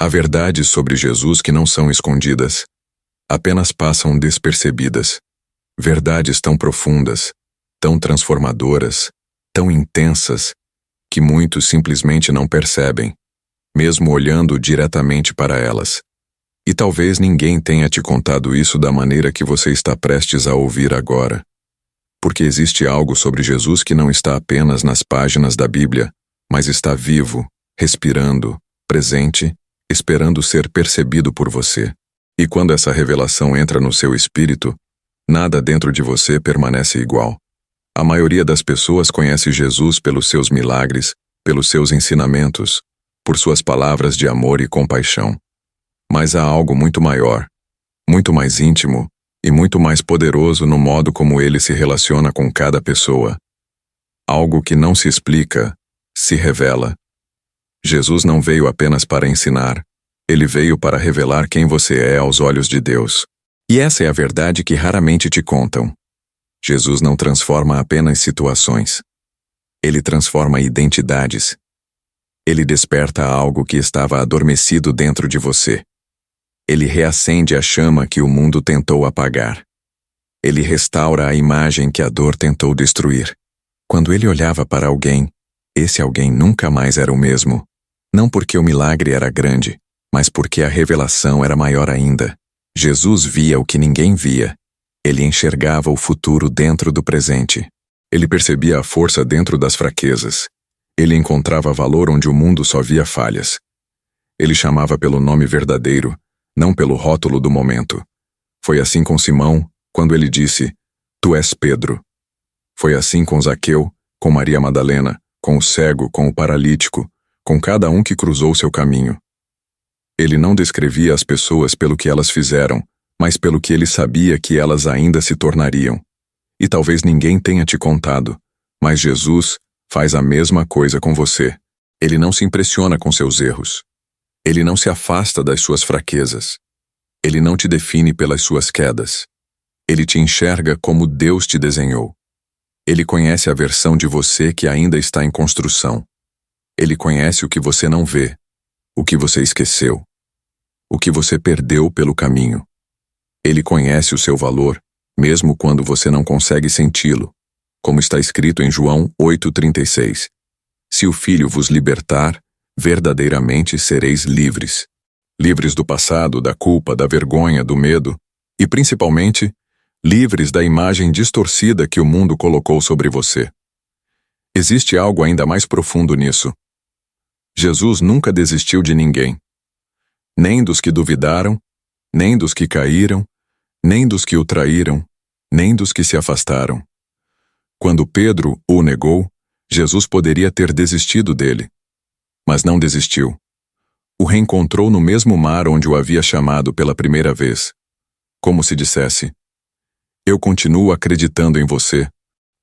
Há verdades sobre Jesus que não são escondidas, apenas passam despercebidas. Verdades tão profundas, tão transformadoras, tão intensas, que muitos simplesmente não percebem, mesmo olhando diretamente para elas. E talvez ninguém tenha te contado isso da maneira que você está prestes a ouvir agora. Porque existe algo sobre Jesus que não está apenas nas páginas da Bíblia, mas está vivo, respirando, presente, esperando ser percebido por você. E quando essa revelação entra no seu espírito, nada dentro de você permanece igual. A maioria das pessoas conhece Jesus pelos seus milagres, pelos seus ensinamentos, por suas palavras de amor e compaixão. Mas há algo muito maior, muito mais íntimo e muito mais poderoso no modo como ele se relaciona com cada pessoa. Algo que não se explica, se revela. Jesus não veio apenas para ensinar, ele veio para revelar quem você é aos olhos de Deus. E essa é a verdade que raramente te contam. Jesus não transforma apenas situações. Ele transforma identidades. Ele desperta algo que estava adormecido dentro de você. Ele reacende a chama que o mundo tentou apagar. Ele restaura a imagem que a dor tentou destruir. Quando ele olhava para alguém, esse alguém nunca mais era o mesmo. Não porque o milagre era grande, mas porque a revelação era maior ainda. Jesus via o que ninguém via. Ele enxergava o futuro dentro do presente. Ele percebia a força dentro das fraquezas. Ele encontrava valor onde o mundo só via falhas. Ele chamava pelo nome verdadeiro, não pelo rótulo do momento. Foi assim com Simão, quando ele disse, "Tu és Pedro." Foi assim com Zaqueu, com Maria Madalena, com o cego, com o paralítico, com cada um que cruzou seu caminho. Ele não descrevia as pessoas pelo que elas fizeram, mas pelo que ele sabia que elas ainda se tornariam. E talvez ninguém tenha te contado, mas Jesus faz a mesma coisa com você. Ele não se impressiona com seus erros. Ele não se afasta das suas fraquezas. Ele não te define pelas suas quedas. Ele te enxerga como Deus te desenhou. Ele conhece a versão de você que ainda está em construção. Ele conhece o que você não vê, o que você esqueceu, o que você perdeu pelo caminho. Ele conhece o seu valor, mesmo quando você não consegue senti-lo, como está escrito em João 8,36. Se o Filho vos libertar, verdadeiramente sereis livres. Livres do passado, da culpa, da vergonha, do medo e, principalmente, livres da imagem distorcida que o mundo colocou sobre você. Existe algo ainda mais profundo nisso. Jesus nunca desistiu de ninguém. Nem dos que duvidaram, nem dos que caíram, nem dos que o traíram, nem dos que se afastaram. Quando Pedro o negou, Jesus poderia ter desistido dele. Mas não desistiu. O reencontrou no mesmo mar onde o havia chamado pela primeira vez. Como se dissesse, "Eu continuo acreditando em você."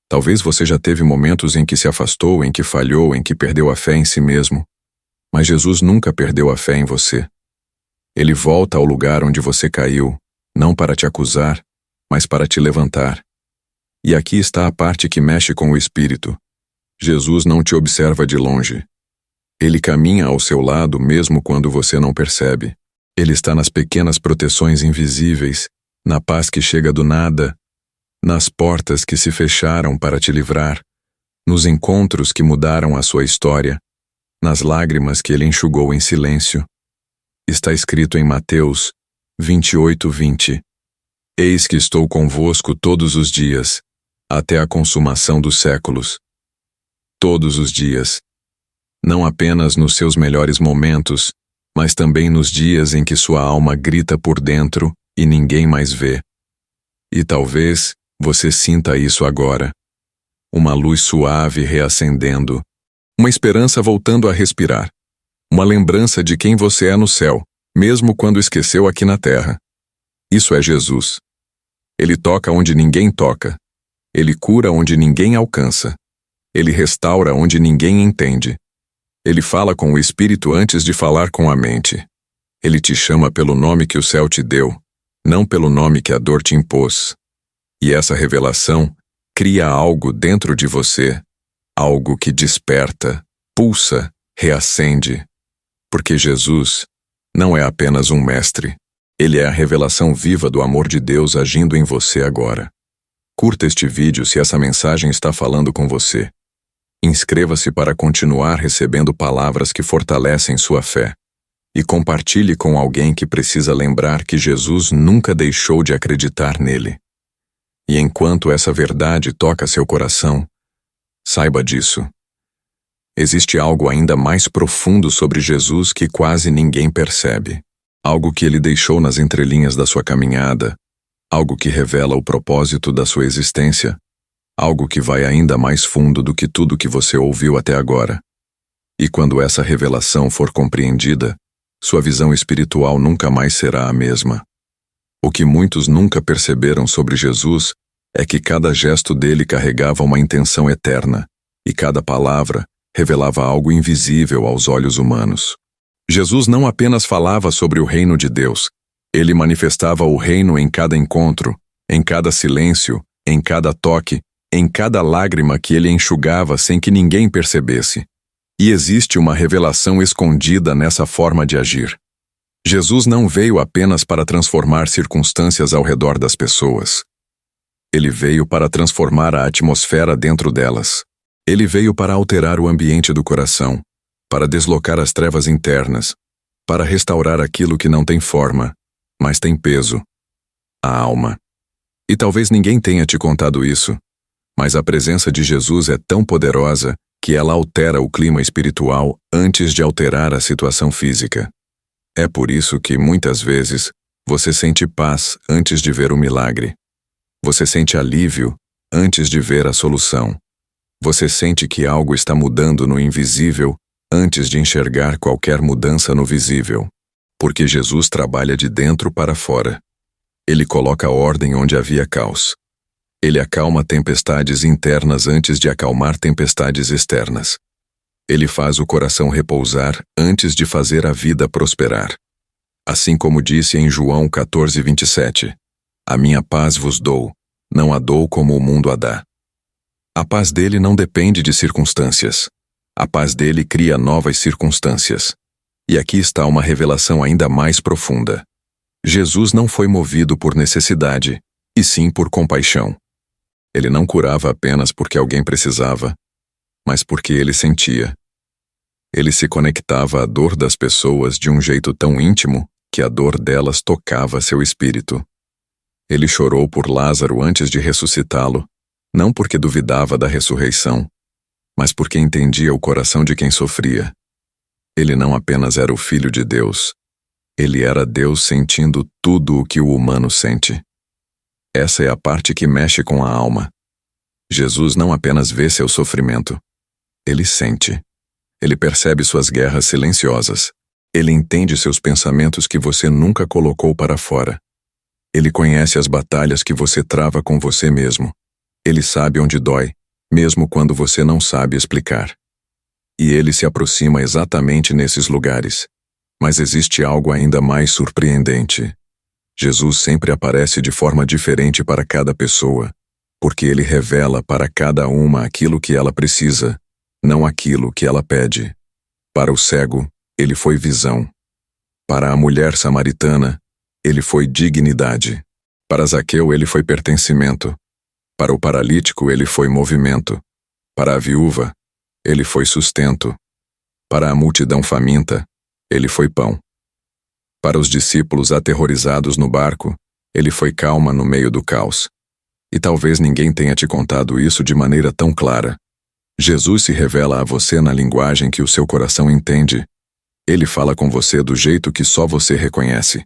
Talvez você já teve momentos em que se afastou, em que falhou, em que perdeu a fé em si mesmo. Mas Jesus nunca perdeu a fé em você. Ele volta ao lugar onde você caiu, não para te acusar, mas para te levantar. E aqui está a parte que mexe com o espírito. Jesus não te observa de longe. Ele caminha ao seu lado mesmo quando você não percebe. Ele está nas pequenas proteções invisíveis, na paz que chega do nada, nas portas que se fecharam para te livrar, nos encontros que mudaram a sua história, nas lágrimas que ele enxugou em silêncio. Está escrito em Mateus 28:20. Eis que estou convosco todos os dias, até a consumação dos séculos. Todos os dias. Não apenas nos seus melhores momentos, mas também nos dias em que sua alma grita por dentro e ninguém mais vê. E talvez você sinta isso agora. Uma luz suave reacendendo, uma esperança voltando a respirar, uma lembrança de quem você é no céu, mesmo quando esqueceu aqui na terra. Isso é Jesus. Ele toca onde ninguém toca. Ele cura onde ninguém alcança. Ele restaura onde ninguém entende. Ele fala com o espírito antes de falar com a mente. Ele te chama pelo nome que o céu te deu, não pelo nome que a dor te impôs. E essa revelação cria algo dentro de você, algo que desperta, pulsa, reacende. Porque Jesus Não é apenas um mestre. Ele é a revelação viva do amor de Deus agindo em você agora. Curta este vídeo se essa mensagem está falando com você. Inscreva-se para continuar recebendo palavras que fortalecem sua fé. E compartilhe com alguém que precisa lembrar que Jesus nunca deixou de acreditar nele. E enquanto essa verdade toca seu coração, saiba disso. Existe algo ainda mais profundo sobre Jesus que quase ninguém percebe. Algo que ele deixou nas entrelinhas da sua caminhada, algo que revela o propósito da sua existência, algo que vai ainda mais fundo do que tudo que você ouviu até agora. E quando essa revelação for compreendida, sua visão espiritual nunca mais será a mesma. O que muitos nunca perceberam sobre Jesus é que cada gesto dele carregava uma intenção eterna, e cada palavra revelava algo invisível aos olhos humanos. Jesus não apenas falava sobre o reino de Deus, ele manifestava o reino em cada encontro, em cada silêncio, em cada toque, em cada lágrima que ele enxugava sem que ninguém percebesse. E existe uma revelação escondida nessa forma de agir. Jesus não veio apenas para transformar circunstâncias ao redor das pessoas. Ele veio para transformar a atmosfera dentro delas. Ele veio para alterar o ambiente do coração, para deslocar as trevas internas, para restaurar aquilo que não tem forma, mas tem peso, a alma. E talvez ninguém tenha te contado isso, mas a presença de Jesus é tão poderosa que ela altera o clima espiritual antes de alterar a situação física. É por isso que, muitas vezes, você sente paz antes de ver o milagre. Você sente alívio antes de ver a solução. Você sente que algo está mudando no invisível antes de enxergar qualquer mudança no visível. Porque Jesus trabalha de dentro para fora. Ele coloca ordem onde havia caos. Ele acalma tempestades internas antes de acalmar tempestades externas. Ele faz o coração repousar antes de fazer a vida prosperar. Assim como disse em João 14:27, a minha paz vos dou, não a dou como o mundo a dá. A paz dele não depende de circunstâncias. A paz dele cria novas circunstâncias. E aqui está uma revelação ainda mais profunda. Jesus não foi movido por necessidade, e sim por compaixão. Ele não curava apenas porque alguém precisava, mas porque ele sentia. Ele se conectava à dor das pessoas de um jeito tão íntimo que a dor delas tocava seu espírito. Ele chorou por Lázaro antes de ressuscitá-lo, não porque duvidava da ressurreição, mas porque entendia o coração de quem sofria. Ele não apenas era o Filho de Deus, ele era Deus sentindo tudo o que o humano sente. Essa é a parte que mexe com a alma. Jesus não apenas vê seu sofrimento, ele sente. Ele percebe suas guerras silenciosas. Ele entende seus pensamentos que você nunca colocou para fora. Ele conhece as batalhas que você trava com você mesmo. Ele sabe onde dói, mesmo quando você não sabe explicar. E ele se aproxima exatamente nesses lugares. Mas existe algo ainda mais surpreendente. Jesus sempre aparece de forma diferente para cada pessoa, porque ele revela para cada uma aquilo que ela precisa, não aquilo que ela pede. Para o cego, ele foi visão. Para a mulher samaritana, ele foi dignidade. Para Zaqueu, ele foi pertencimento. Para o paralítico, ele foi movimento. Para a viúva, ele foi sustento. Para a multidão faminta, ele foi pão. Para os discípulos aterrorizados no barco, ele foi calma no meio do caos. E talvez ninguém tenha te contado isso de maneira tão clara. Jesus se revela a você na linguagem que o seu coração entende. Ele fala com você do jeito que só você reconhece.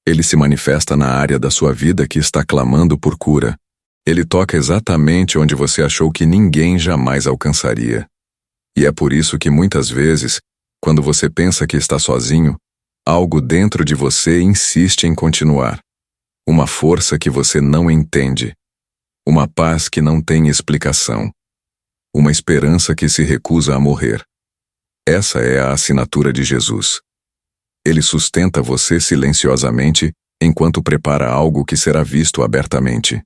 Ele se manifesta na área da sua vida que está clamando por cura. Ele toca exatamente onde você achou que ninguém jamais alcançaria. E é por isso que muitas vezes, quando você pensa que está sozinho, algo dentro de você insiste em continuar. Uma força que você não entende. Uma paz que não tem explicação. Uma esperança que se recusa a morrer. Essa é a assinatura de Jesus. Ele sustenta você silenciosamente enquanto prepara algo que será visto abertamente.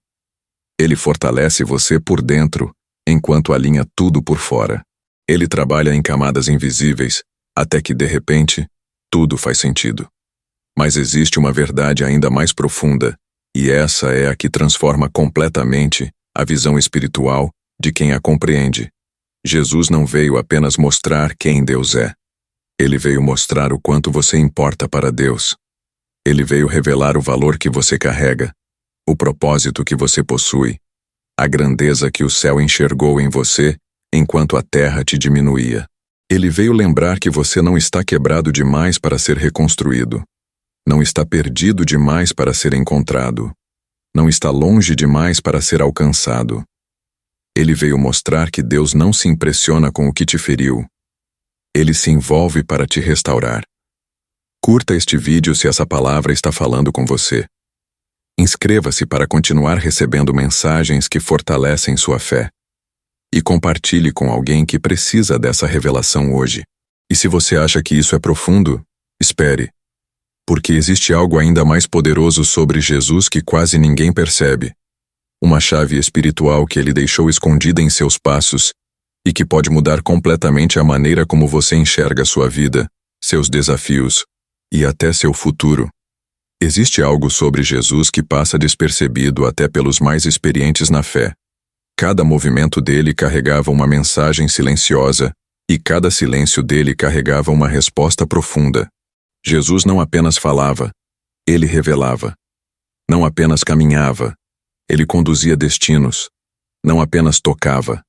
Ele fortalece você por dentro enquanto alinha tudo por fora. Ele trabalha em camadas invisíveis até que, de repente, tudo faz sentido. Mas existe uma verdade ainda mais profunda, e essa é a que transforma completamente a visão espiritual de quem a compreende. Jesus não veio apenas mostrar quem Deus é. Ele veio mostrar o quanto você importa para Deus. Ele veio revelar o valor que você carrega, o propósito que você possui, a grandeza que o céu enxergou em você enquanto a terra te diminuía. Ele veio lembrar que você não está quebrado demais para ser reconstruído. Não está perdido demais para ser encontrado. Não está longe demais para ser alcançado. Ele veio mostrar que Deus não se impressiona com o que te feriu. Ele se envolve para te restaurar. Curta este vídeo se essa palavra está falando com você. Inscreva-se para continuar recebendo mensagens que fortalecem sua fé. E compartilhe com alguém que precisa dessa revelação hoje. E se você acha que isso é profundo, espere. Porque existe algo ainda mais poderoso sobre Jesus que quase ninguém percebe. Uma chave espiritual que ele deixou escondida em seus passos e que pode mudar completamente a maneira como você enxerga sua vida, seus desafios e até seu futuro. Existe algo sobre Jesus que passa despercebido até pelos mais experientes na fé. Cada movimento dele carregava uma mensagem silenciosa, e cada silêncio dele carregava uma resposta profunda. Jesus não apenas falava, ele revelava. Não apenas caminhava, ele conduzia destinos. Não apenas tocava,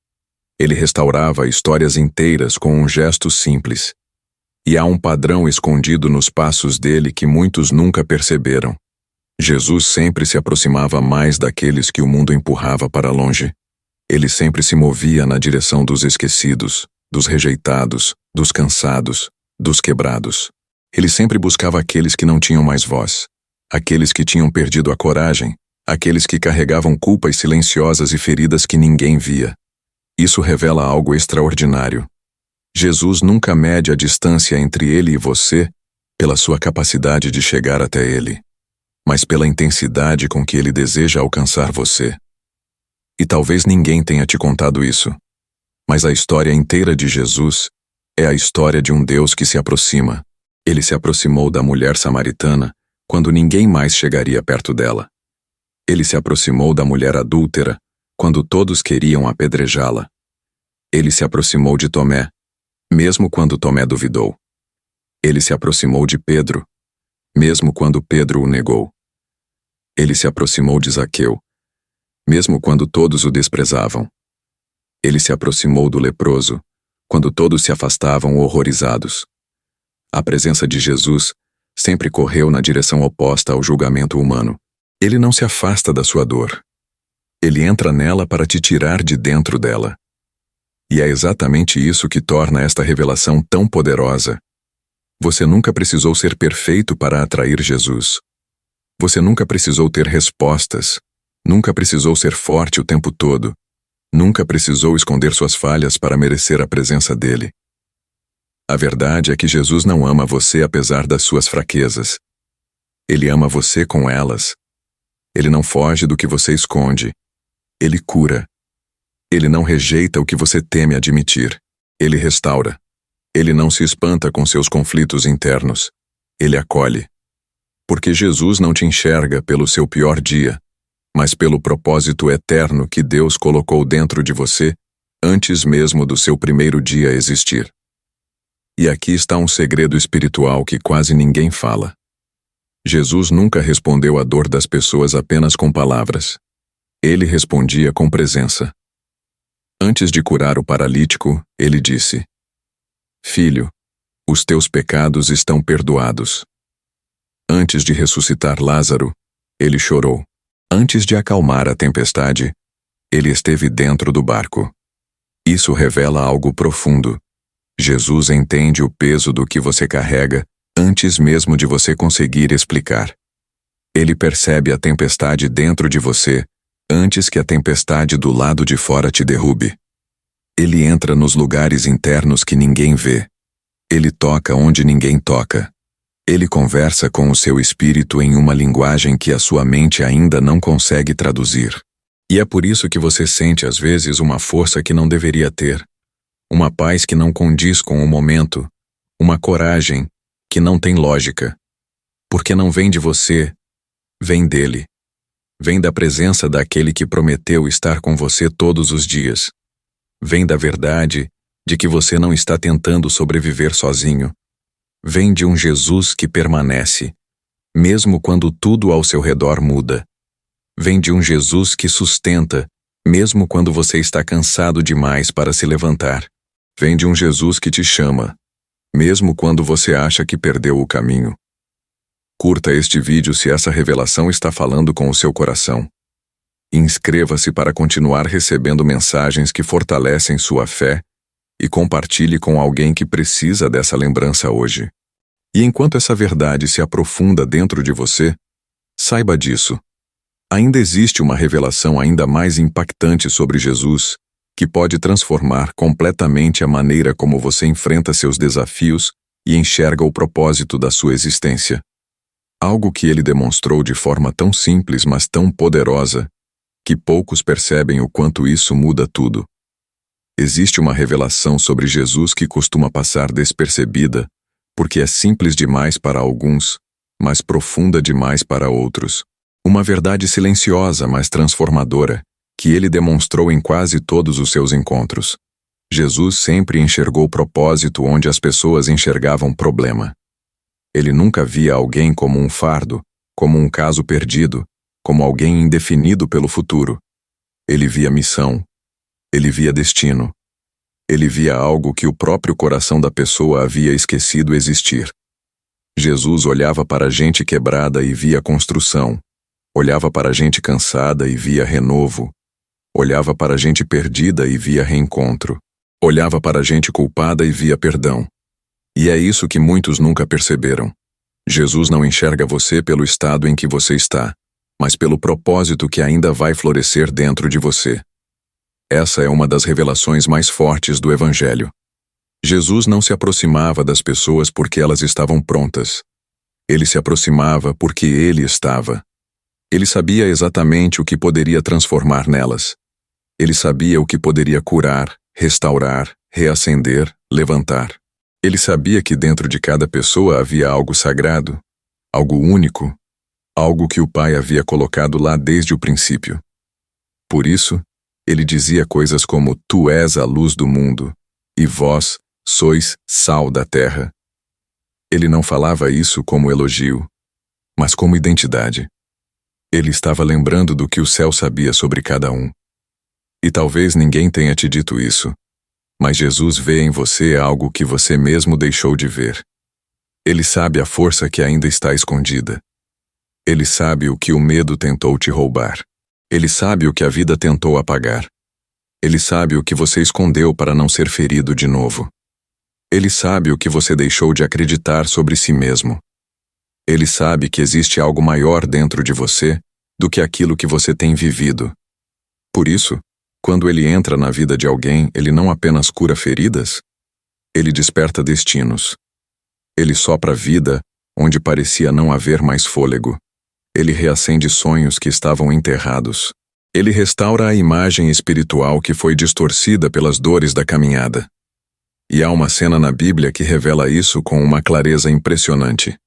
ele restaurava histórias inteiras com um gesto simples. E há um padrão escondido nos passos dele que muitos nunca perceberam. Jesus sempre se aproximava mais daqueles que o mundo empurrava para longe. Ele sempre se movia na direção dos esquecidos, dos rejeitados, dos cansados, dos quebrados. Ele sempre buscava aqueles que não tinham mais voz, aqueles que tinham perdido a coragem, aqueles que carregavam culpas silenciosas e feridas que ninguém via. Isso revela algo extraordinário. Jesus nunca mede a distância entre ele e você pela sua capacidade de chegar até ele, mas pela intensidade com que ele deseja alcançar você. E talvez ninguém tenha te contado isso, mas a história inteira de Jesus é a história de um Deus que se aproxima. Ele se aproximou da mulher samaritana quando ninguém mais chegaria perto dela. Ele se aproximou da mulher adúltera quando todos queriam apedrejá-la. Ele se aproximou de Tomé, mesmo quando Tomé duvidou. Ele se aproximou de Pedro, mesmo quando Pedro o negou. Ele se aproximou de Zaqueu, mesmo quando todos o desprezavam. Ele se aproximou do leproso, quando todos se afastavam horrorizados. A presença de Jesus sempre correu na direção oposta ao julgamento humano. Ele não se afasta da sua dor. Ele entra nela para te tirar de dentro dela. E é exatamente isso que torna esta revelação tão poderosa. Você nunca precisou ser perfeito para atrair Jesus. Você nunca precisou ter respostas. Nunca precisou ser forte o tempo todo. Nunca precisou esconder suas falhas para merecer a presença dele. A verdade é que Jesus não ama você apesar das suas fraquezas. Ele ama você com elas. Ele não foge do que você esconde. Ele cura. Ele não rejeita o que você teme admitir. Ele restaura. Ele não se espanta com seus conflitos internos. Ele acolhe. Porque Jesus não te enxerga pelo seu pior dia, mas pelo propósito eterno que Deus colocou dentro de você antes mesmo do seu primeiro dia existir. E aqui está um segredo espiritual que quase ninguém fala. Jesus nunca respondeu à dor das pessoas apenas com palavras. Ele respondia com presença. Antes de curar o paralítico, ele disse: Filho, os teus pecados estão perdoados. Antes de ressuscitar Lázaro, ele chorou. Antes de acalmar a tempestade, ele esteve dentro do barco. Isso revela algo profundo. Jesus entende o peso do que você carrega antes mesmo de você conseguir explicar. Ele percebe a tempestade dentro de você antes que a tempestade do lado de fora te derrube. Ele entra nos lugares internos que ninguém vê. Ele toca onde ninguém toca. Ele conversa com o seu espírito em uma linguagem que a sua mente ainda não consegue traduzir. E é por isso que você sente às vezes uma força que não deveria ter, uma paz que não condiz com o momento, uma coragem que não tem lógica. Porque não vem de você, vem dele. Vem da presença daquele que prometeu estar com você todos os dias. Vem da verdade de que você não está tentando sobreviver sozinho. Vem de um Jesus que permanece, mesmo quando tudo ao seu redor muda. Vem de um Jesus que sustenta, mesmo quando você está cansado demais para se levantar. Vem de um Jesus que te chama, mesmo quando você acha que perdeu o caminho. Curta este vídeo se essa revelação está falando com o seu coração. Inscreva-se para continuar recebendo mensagens que fortalecem sua fé e compartilhe com alguém que precisa dessa lembrança hoje. E enquanto essa verdade se aprofunda dentro de você, saiba disso. Ainda existe uma revelação ainda mais impactante sobre Jesus, que pode transformar completamente a maneira como você enfrenta seus desafios e enxerga o propósito da sua existência. Algo que ele demonstrou de forma tão simples, mas tão poderosa, que poucos percebem o quanto isso muda tudo. Existe uma revelação sobre Jesus que costuma passar despercebida, porque é simples demais para alguns, mas profunda demais para outros. Uma verdade silenciosa, mas transformadora, que ele demonstrou em quase todos os seus encontros. Jesus sempre enxergou propósito onde as pessoas enxergavam problema. Ele nunca via alguém como um fardo, como um caso perdido, como alguém indefinido pelo futuro. Ele via missão. Ele via destino. Ele via algo que o próprio coração da pessoa havia esquecido existir. Jesus olhava para a gente quebrada e via construção. Olhava para a gente cansada e via renovo. Olhava para a gente perdida e via reencontro. Olhava para a gente culpada e via perdão. E é isso que muitos nunca perceberam. Jesus não enxerga você pelo estado em que você está, mas pelo propósito que ainda vai florescer dentro de você. Essa é uma das revelações mais fortes do Evangelho. Jesus não se aproximava das pessoas porque elas estavam prontas. Ele se aproximava porque ele estava. Ele sabia exatamente o que poderia transformar nelas. Ele sabia o que poderia curar, restaurar, reacender, levantar. Ele sabia que dentro de cada pessoa havia algo sagrado, algo único, algo que o Pai havia colocado lá desde o princípio. Por isso, ele dizia coisas como: "Tu és a luz do mundo, e vós sois sal da terra." Ele não falava isso como elogio, mas como identidade. Ele estava lembrando do que o céu sabia sobre cada um. E talvez ninguém tenha te dito isso, mas Jesus vê em você algo que você mesmo deixou de ver. Ele sabe a força que ainda está escondida. Ele sabe o que o medo tentou te roubar. Ele sabe o que a vida tentou apagar. Ele sabe o que você escondeu para não ser ferido de novo. Ele sabe o que você deixou de acreditar sobre si mesmo. Ele sabe que existe algo maior dentro de você do que aquilo que você tem vivido. Por isso, quando ele entra na vida de alguém, ele não apenas cura feridas, ele desperta destinos. Ele sopra vida onde parecia não haver mais fôlego. Ele reacende sonhos que estavam enterrados. Ele restaura a imagem espiritual que foi distorcida pelas dores da caminhada. E há uma cena na Bíblia que revela isso com uma clareza impressionante.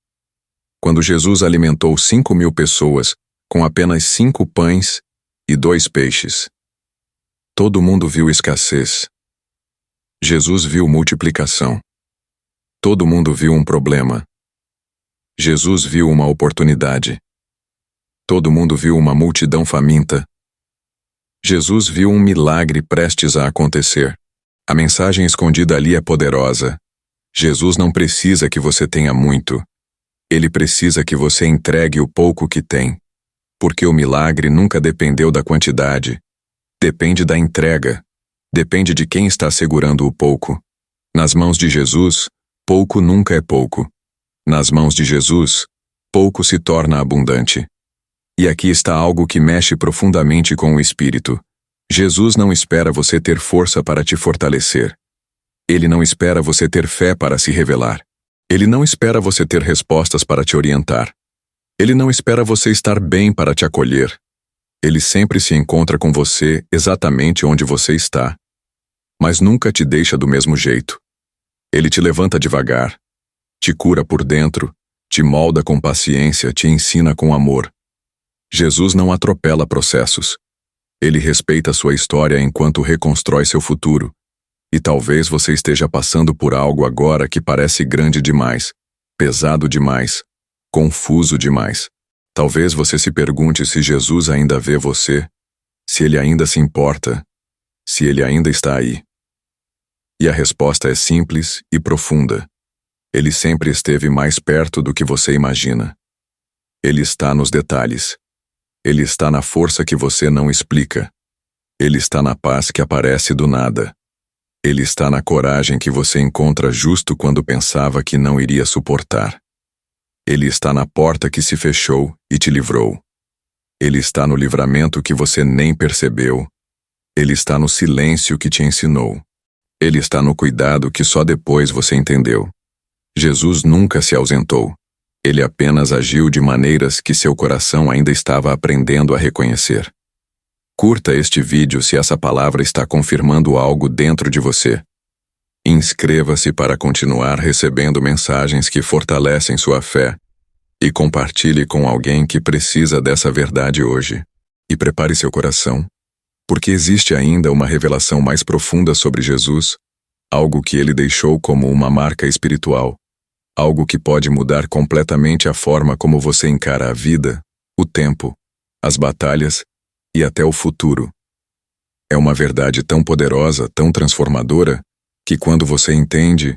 Quando Jesus alimentou 5.000 pessoas com apenas 5 pães e 2 peixes. Todo mundo viu escassez. Jesus viu multiplicação. Todo mundo viu um problema. Jesus viu uma oportunidade. Todo mundo viu uma multidão faminta. Jesus viu um milagre prestes a acontecer. A mensagem escondida ali é poderosa. Jesus não precisa que você tenha muito. Ele precisa que você entregue o pouco que tem. Porque o milagre nunca dependeu da quantidade. Depende da entrega. Depende de quem está segurando o pouco. Nas mãos de Jesus, pouco nunca é pouco. Nas mãos de Jesus, pouco se torna abundante. E aqui está algo que mexe profundamente com o espírito. Jesus não espera você ter força para te fortalecer. Ele não espera você ter fé para se revelar. Ele não espera você ter respostas para te orientar. Ele não espera você estar bem para te acolher. Ele sempre se encontra com você exatamente onde você está. Mas nunca te deixa do mesmo jeito. Ele te levanta devagar, te cura por dentro, te molda com paciência, te ensina com amor. Jesus não atropela processos. Ele respeita sua história enquanto reconstrói seu futuro. E talvez você esteja passando por algo agora que parece grande demais, pesado demais, confuso demais. Talvez você se pergunte se Jesus ainda vê você, se ele ainda se importa, se ele ainda está aí. E a resposta é simples e profunda. Ele sempre esteve mais perto do que você imagina. Ele está nos detalhes. Ele está na força que você não explica. Ele está na paz que aparece do nada. Ele está na coragem que você encontra justo quando pensava que não iria suportar. Ele está na porta que se fechou e te livrou. Ele está no livramento que você nem percebeu. Ele está no silêncio que te ensinou. Ele está no cuidado que só depois você entendeu. Jesus nunca se ausentou. Ele apenas agiu de maneiras que seu coração ainda estava aprendendo a reconhecer. Curta este vídeo se essa palavra está confirmando algo dentro de você. Inscreva-se para continuar recebendo mensagens que fortalecem sua fé e compartilhe com alguém que precisa dessa verdade hoje. E prepare seu coração, porque existe ainda uma revelação mais profunda sobre Jesus, algo que ele deixou como uma marca espiritual, algo que pode mudar completamente a forma como você encara a vida, o tempo, as batalhas e até o futuro. É uma verdade tão poderosa, tão transformadora, que quando você entende,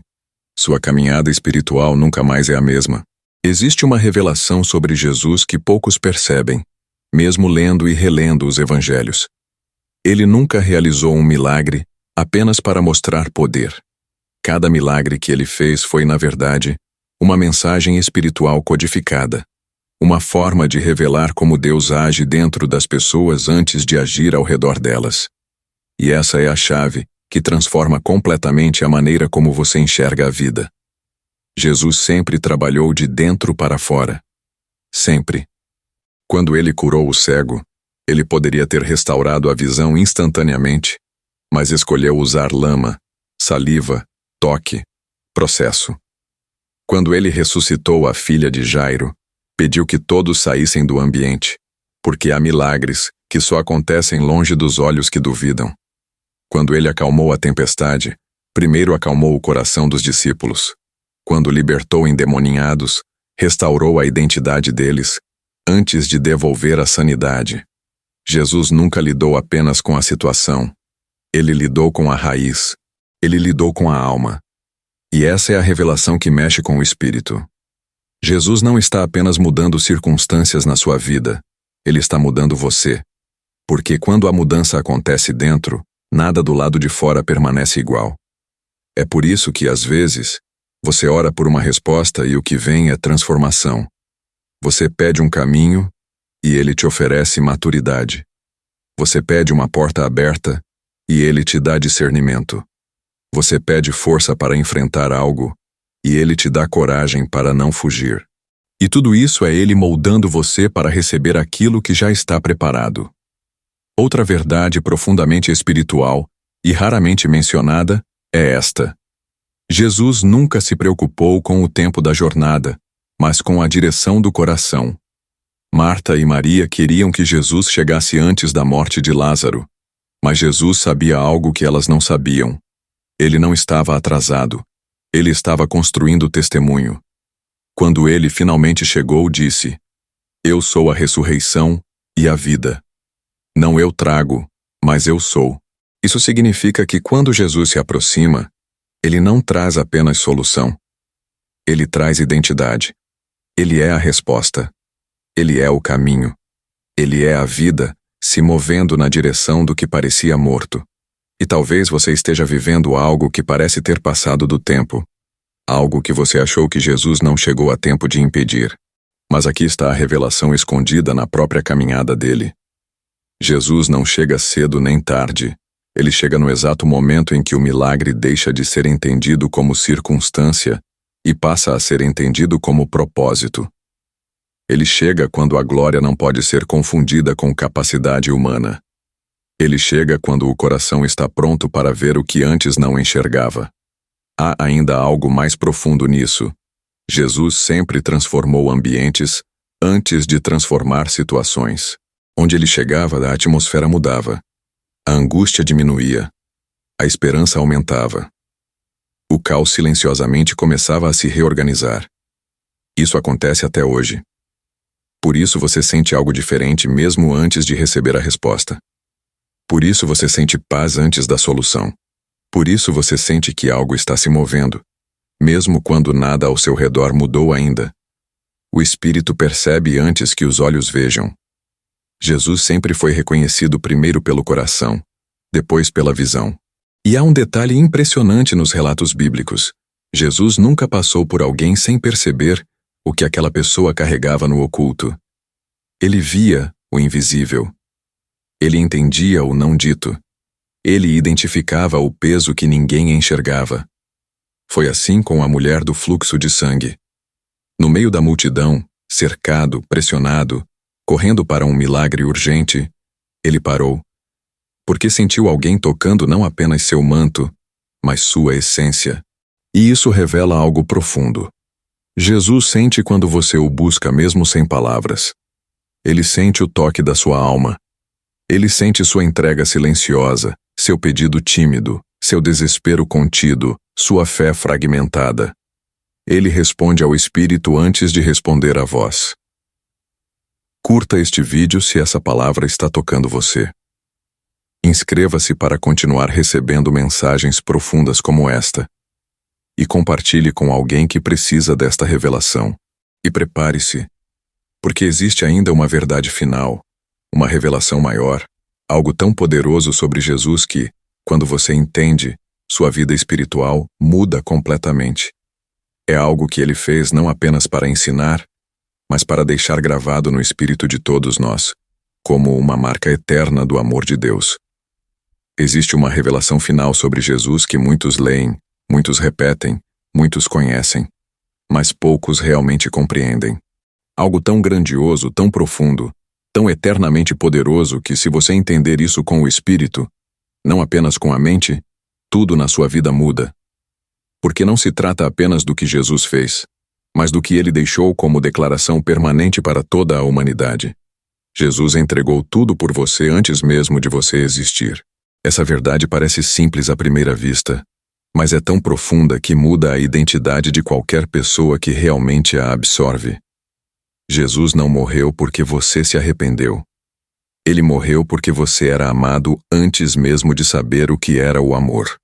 sua caminhada espiritual nunca mais é a mesma. Existe uma revelação sobre Jesus que poucos percebem, mesmo lendo e relendo os evangelhos. Ele nunca realizou um milagre apenas para mostrar poder. Cada milagre que ele fez foi, na verdade, uma mensagem espiritual codificada, uma forma de revelar como Deus age dentro das pessoas antes de agir ao redor delas. E essa é a chave que transforma completamente a maneira como você enxerga a vida. Jesus sempre trabalhou de dentro para fora. Sempre. Quando ele curou o cego, ele poderia ter restaurado a visão instantaneamente, mas escolheu usar lama, saliva, toque, processo. Quando ele ressuscitou a filha de Jairo, pediu que todos saíssem do ambiente, porque há milagres que só acontecem longe dos olhos que duvidam. Quando ele acalmou a tempestade, primeiro acalmou o coração dos discípulos. Quando libertou endemoninhados, restaurou a identidade deles, antes de devolver a sanidade. Jesus nunca lidou apenas com a situação. Ele lidou com a raiz. Ele lidou com a alma. E essa é a revelação que mexe com o espírito. Jesus não está apenas mudando circunstâncias na sua vida, ele está mudando você. Porque quando a mudança acontece dentro, nada do lado de fora permanece igual. É por isso que, às vezes, você ora por uma resposta e o que vem é transformação. Você pede um caminho e ele te oferece maturidade. Você pede uma porta aberta e ele te dá discernimento. Você pede força para enfrentar algo e ele te dá coragem para não fugir. E tudo isso é ele moldando você para receber aquilo que já está preparado. Outra verdade profundamente espiritual e raramente mencionada é esta: Jesus nunca se preocupou com o tempo da jornada, mas com a direção do coração. Marta e Maria queriam que Jesus chegasse antes da morte de Lázaro, mas Jesus sabia algo que elas não sabiam. Ele não estava atrasado. Ele estava construindo testemunho. Quando ele finalmente chegou, disse: Eu sou a ressurreição e a vida. Não eu trago, mas eu sou. Isso significa que quando Jesus se aproxima, ele não traz apenas solução. Ele traz identidade. Ele é a resposta. Ele é o caminho. Ele é a vida, se movendo na direção do que parecia morto. E talvez você esteja vivendo algo que parece ter passado do tempo. Algo que você achou que Jesus não chegou a tempo de impedir. Mas aqui está a revelação escondida na própria caminhada dele. Jesus não chega cedo nem tarde. Ele chega no exato momento em que o milagre deixa de ser entendido como circunstância e passa a ser entendido como propósito. Ele chega quando a glória não pode ser confundida com capacidade humana. Ele chega quando o coração está pronto para ver o que antes não enxergava. Há ainda algo mais profundo nisso. Jesus sempre transformou ambientes antes de transformar situações. Onde ele chegava, a atmosfera mudava. A angústia diminuía. A esperança aumentava. O caos silenciosamente começava a se reorganizar. Isso acontece até hoje. Por isso você sente algo diferente mesmo antes de receber a resposta. Por isso você sente paz antes da solução. Por isso você sente que algo está se movendo, mesmo quando nada ao seu redor mudou ainda. O espírito percebe antes que os olhos vejam. Jesus sempre foi reconhecido primeiro pelo coração, depois pela visão. E há um detalhe impressionante nos relatos bíblicos. Jesus nunca passou por alguém sem perceber o que aquela pessoa carregava no oculto. Ele via o invisível. Ele entendia o não dito. Ele identificava o peso que ninguém enxergava. Foi assim com a mulher do fluxo de sangue. No meio da multidão, cercado, pressionado, correndo para um milagre urgente, ele parou, porque sentiu alguém tocando não apenas seu manto, mas sua essência. E isso revela algo profundo. Jesus sente quando você o busca mesmo sem palavras. Ele sente o toque da sua alma. Ele sente sua entrega silenciosa, seu pedido tímido, seu desespero contido, sua fé fragmentada. Ele responde ao Espírito antes de responder à voz. Curta este vídeo se essa palavra está tocando você. Inscreva-se para continuar recebendo mensagens profundas como esta. E compartilhe com alguém que precisa desta revelação. E prepare-se, porque existe ainda uma verdade final, uma revelação maior, algo tão poderoso sobre Jesus que, quando você entende, sua vida espiritual muda completamente. É algo que ele fez não apenas para ensinar, mas para deixar gravado no espírito de todos nós, como uma marca eterna do amor de Deus. Existe uma revelação final sobre Jesus que muitos leem, muitos repetem, muitos conhecem, mas poucos realmente compreendem. Algo tão grandioso, tão profundo, tão eternamente poderoso que, se você entender isso com o espírito, não apenas com a mente, tudo na sua vida muda. Porque não se trata apenas do que Jesus fez, mas do que ele deixou como declaração permanente para toda a humanidade. Jesus entregou tudo por você antes mesmo de você existir. Essa verdade parece simples à primeira vista, mas é tão profunda que muda a identidade de qualquer pessoa que realmente a absorve. Jesus não morreu porque você se arrependeu. Ele morreu porque você era amado antes mesmo de saber o que era o amor.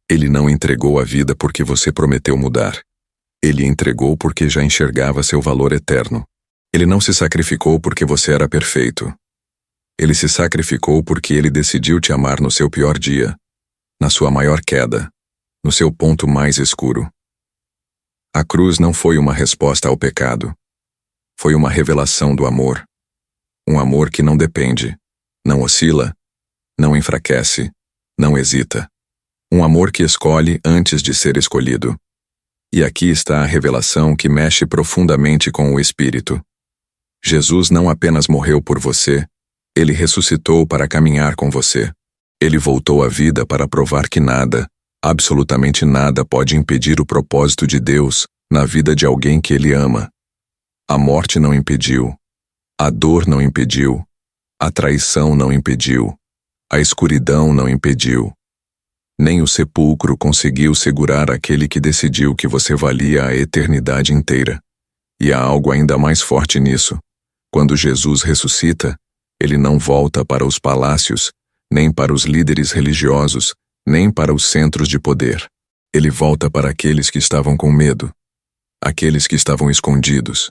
Ele não entregou a vida porque você prometeu mudar. Ele entregou porque já enxergava seu valor eterno. Ele não se sacrificou porque você era perfeito. Ele se sacrificou porque ele decidiu te amar no seu pior dia, na sua maior queda, no seu ponto mais escuro. A cruz não foi uma resposta ao pecado. Foi uma revelação do amor. Um amor que não depende, não oscila, não enfraquece, não hesita. Um amor que escolhe antes de ser escolhido. E aqui está a revelação que mexe profundamente com o espírito. Jesus não apenas morreu por você, ele ressuscitou para caminhar com você. Ele voltou à vida para provar que nada, absolutamente nada, pode impedir o propósito de Deus na vida de alguém que ele ama. A morte não impediu. A dor não impediu. A traição não impediu. A escuridão não impediu. Nem o sepulcro conseguiu segurar aquele que decidiu que você valia a eternidade inteira. E há algo ainda mais forte nisso. Quando Jesus ressuscita, ele não volta para os palácios, nem para os líderes religiosos, nem para os centros de poder. Ele volta para aqueles que estavam com medo, aqueles que estavam escondidos,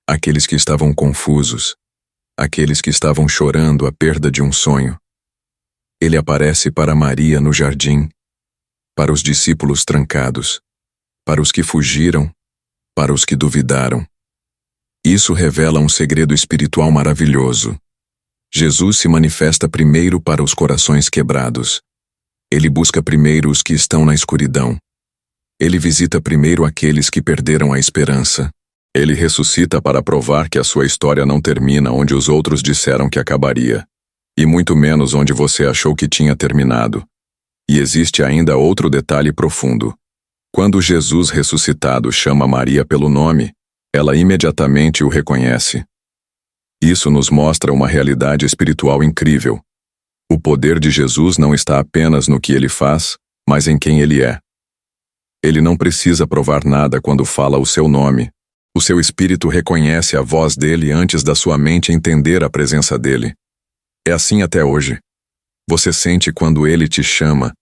aqueles que estavam confusos, aqueles que estavam chorando a perda de um sonho. Ele aparece para Maria no jardim, para os discípulos trancados, para os que fugiram, para os que duvidaram. Isso revela um segredo espiritual maravilhoso. Jesus se manifesta primeiro para os corações quebrados. Ele busca primeiro os que estão na escuridão. Ele visita primeiro aqueles que perderam a esperança. Ele ressuscita para provar que a sua história não termina onde os outros disseram que acabaria, e muito menos onde você achou que tinha terminado. E existe ainda outro detalhe profundo. Quando Jesus ressuscitado chama Maria pelo nome, ela imediatamente o reconhece. Isso nos mostra uma realidade espiritual incrível. O poder de Jesus não está apenas no que ele faz, mas em quem ele é. Ele não precisa provar nada quando fala o seu nome. O seu espírito reconhece a voz dele antes da sua mente entender a presença dele. É assim até hoje. Você sente quando ele te chama.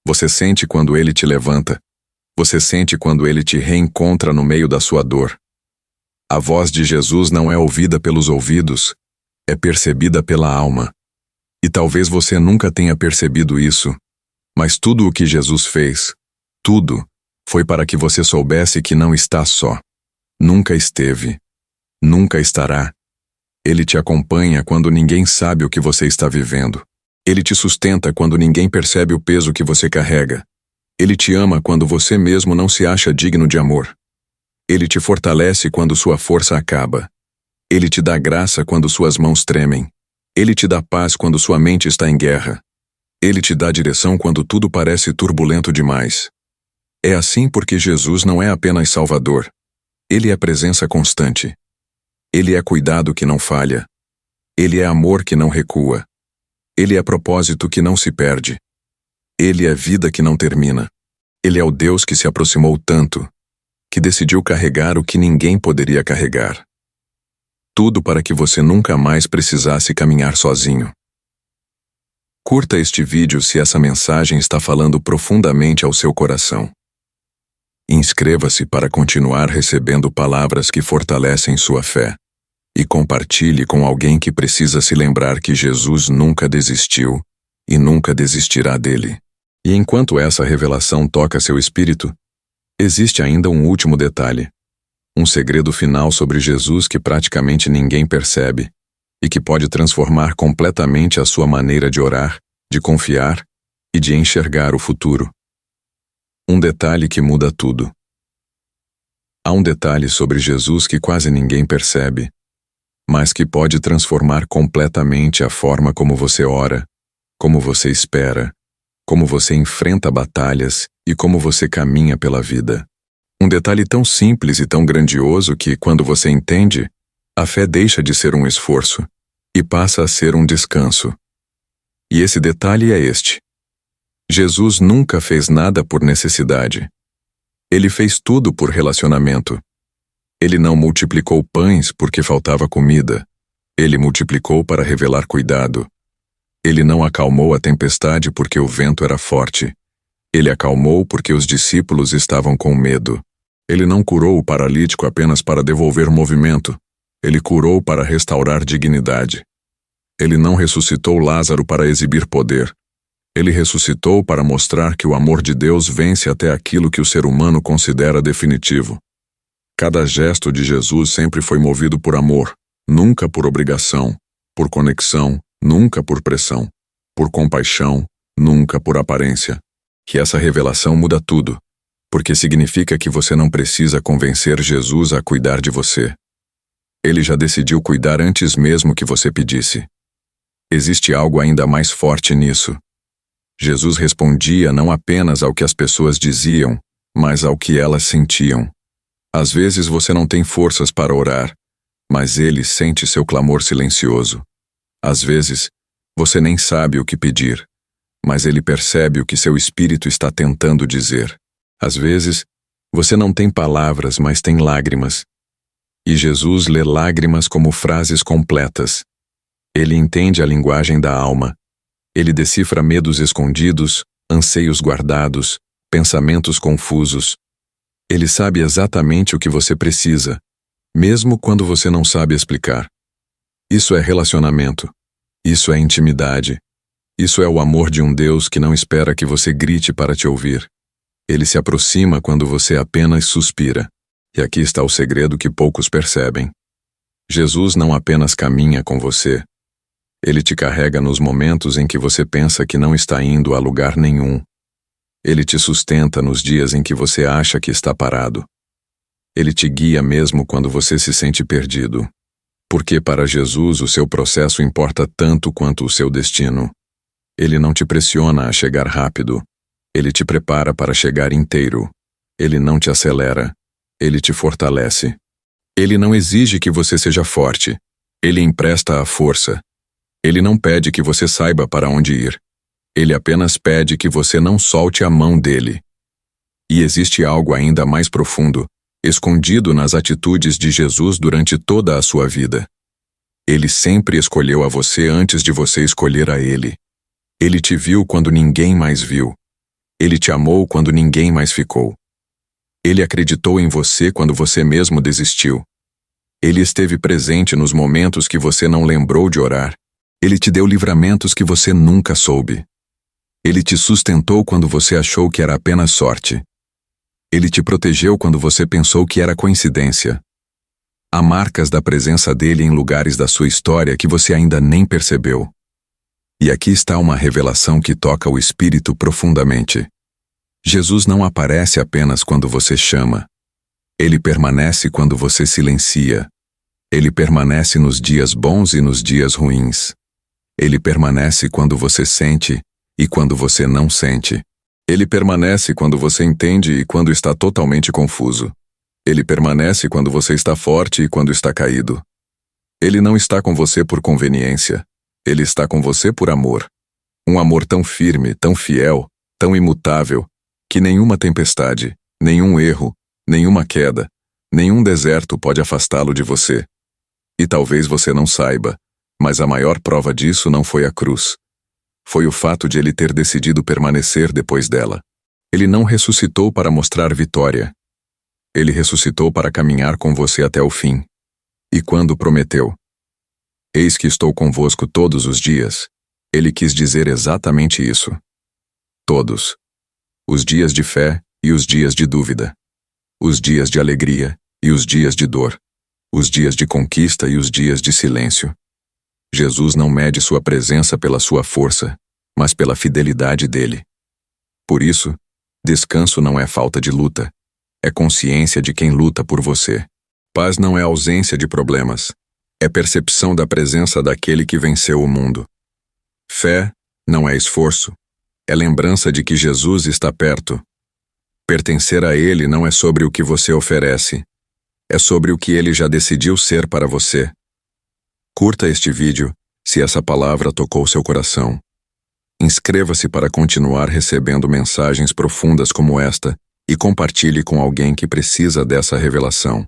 Você sente quando ele te levanta. Você sente quando ele te reencontra no meio da sua dor. A voz de Jesus não é ouvida pelos ouvidos, é percebida pela alma. E talvez você nunca tenha percebido isso, mas tudo o que Jesus fez, tudo, foi para que você soubesse que não está só. Nunca esteve. Nunca estará. Ele te acompanha quando ninguém sabe o que você está vivendo. Ele te sustenta quando ninguém percebe o peso que você carrega. Ele te ama quando você mesmo não se acha digno de amor. Ele te fortalece quando sua força acaba. Ele te dá graça quando suas mãos tremem. Ele te dá paz quando sua mente está em guerra. Ele te dá direção quando tudo parece turbulento demais. É assim porque Jesus não é apenas Salvador. Ele é presença constante. Ele é cuidado que não falha. Ele é amor que não recua. Ele é propósito que não se perde. Ele é vida que não termina. Ele é o Deus que se aproximou tanto, que decidiu carregar o que ninguém poderia carregar. Tudo para que você nunca mais precisasse caminhar sozinho. Curta este vídeo se essa mensagem está falando profundamente ao seu coração. Inscreva-se para continuar recebendo palavras que fortalecem sua fé. E compartilhe com alguém que precisa se lembrar que Jesus nunca desistiu e nunca desistirá dele. E enquanto essa revelação toca seu espírito, existe ainda um último detalhe. Um segredo final sobre Jesus que praticamente ninguém percebe e que pode transformar completamente a sua maneira de orar, de confiar e de enxergar o futuro. Um detalhe que muda tudo. Há um detalhe sobre Jesus que quase ninguém percebe, mas que pode transformar completamente a forma como você ora, como você espera, como você enfrenta batalhas e como você caminha pela vida. Um detalhe tão simples e tão grandioso que, quando você entende, a fé deixa de ser um esforço e passa a ser um descanso. E esse detalhe é este. Jesus nunca fez nada por necessidade. Ele fez tudo por relacionamento. Ele não multiplicou pães porque faltava comida. Ele multiplicou para revelar cuidado. Ele não acalmou a tempestade porque o vento era forte. Ele acalmou porque os discípulos estavam com medo. Ele não curou o paralítico apenas para devolver movimento. Ele curou para restaurar dignidade. Ele não ressuscitou Lázaro para exibir poder. Ele ressuscitou para mostrar que o amor de Deus vence até aquilo que o ser humano considera definitivo. Cada gesto de Jesus sempre foi movido por amor, nunca por obrigação, por conexão, nunca por pressão, por compaixão, nunca por aparência. E essa revelação muda tudo, porque significa que você não precisa convencer Jesus a cuidar de você. Ele já decidiu cuidar antes mesmo que você pedisse. Existe algo ainda mais forte nisso. Jesus respondia não apenas ao que as pessoas diziam, mas ao que elas sentiam. Às vezes você não tem forças para orar, mas ele sente seu clamor silencioso. Às vezes, você nem sabe o que pedir, mas ele percebe o que seu espírito está tentando dizer. Às vezes, você não tem palavras, mas tem lágrimas. E Jesus lê lágrimas como frases completas. Ele entende a linguagem da alma. Ele decifra medos escondidos, anseios guardados, pensamentos confusos. Ele sabe exatamente o que você precisa, mesmo quando você não sabe explicar. Isso é relacionamento. Isso é intimidade. Isso é o amor de um Deus que não espera que você grite para te ouvir. Ele se aproxima quando você apenas suspira. E aqui está o segredo que poucos percebem. Jesus não apenas caminha com você. Ele te carrega nos momentos em que você pensa que não está indo a lugar nenhum. Ele te sustenta nos dias em que você acha que está parado. Ele te guia mesmo quando você se sente perdido. Porque para Jesus o seu processo importa tanto quanto o seu destino. Ele não te pressiona a chegar rápido. Ele te prepara para chegar inteiro. Ele não te acelera. Ele te fortalece. Ele não exige que você seja forte. Ele empresta a força. Ele não pede que você saiba para onde ir. Ele apenas pede que você não solte a mão dele. E existe algo ainda mais profundo, escondido nas atitudes de Jesus durante toda a sua vida. Ele sempre escolheu a você antes de você escolher a ele. Ele te viu quando ninguém mais viu. Ele te amou quando ninguém mais ficou. Ele acreditou em você quando você mesmo desistiu. Ele esteve presente nos momentos que você não lembrou de orar. Ele te deu livramentos que você nunca soube. Ele te sustentou quando você achou que era apenas sorte. Ele te protegeu quando você pensou que era coincidência. Há marcas da presença dele em lugares da sua história que você ainda nem percebeu. E aqui está uma revelação que toca o espírito profundamente. Jesus não aparece apenas quando você chama. Ele permanece quando você silencia. Ele permanece nos dias bons e nos dias ruins. Ele permanece quando você sente e quando você não sente. Ele permanece quando você entende e quando está totalmente confuso. Ele permanece quando você está forte e quando está caído. Ele não está com você por conveniência. Ele está com você por amor. Um amor tão firme, tão fiel, tão imutável, que nenhuma tempestade, nenhum erro, nenhuma queda, nenhum deserto pode afastá-lo de você. E talvez você não saiba, mas a maior prova disso não foi a cruz. Foi o fato de ele ter decidido permanecer depois dela. Ele não ressuscitou para mostrar vitória. Ele ressuscitou para caminhar com você até o fim. E quando prometeu: "Eis que estou convosco todos os dias", ele quis dizer exatamente isso. Todos. Os dias de fé e os dias de dúvida. Os dias de alegria e os dias de dor. Os dias de conquista e os dias de silêncio. Jesus não mede sua presença pela sua força, mas pela fidelidade dele. Por isso, descanso não é falta de luta, é consciência de quem luta por você. Paz não é ausência de problemas, é percepção da presença daquele que venceu o mundo. Fé não é esforço, é lembrança de que Jesus está perto. Pertencer a ele não é sobre o que você oferece, é sobre o que ele já decidiu ser para você. Curta este vídeo, se essa palavra tocou seu coração. Inscreva-se para continuar recebendo mensagens profundas como esta e compartilhe com alguém que precisa dessa revelação.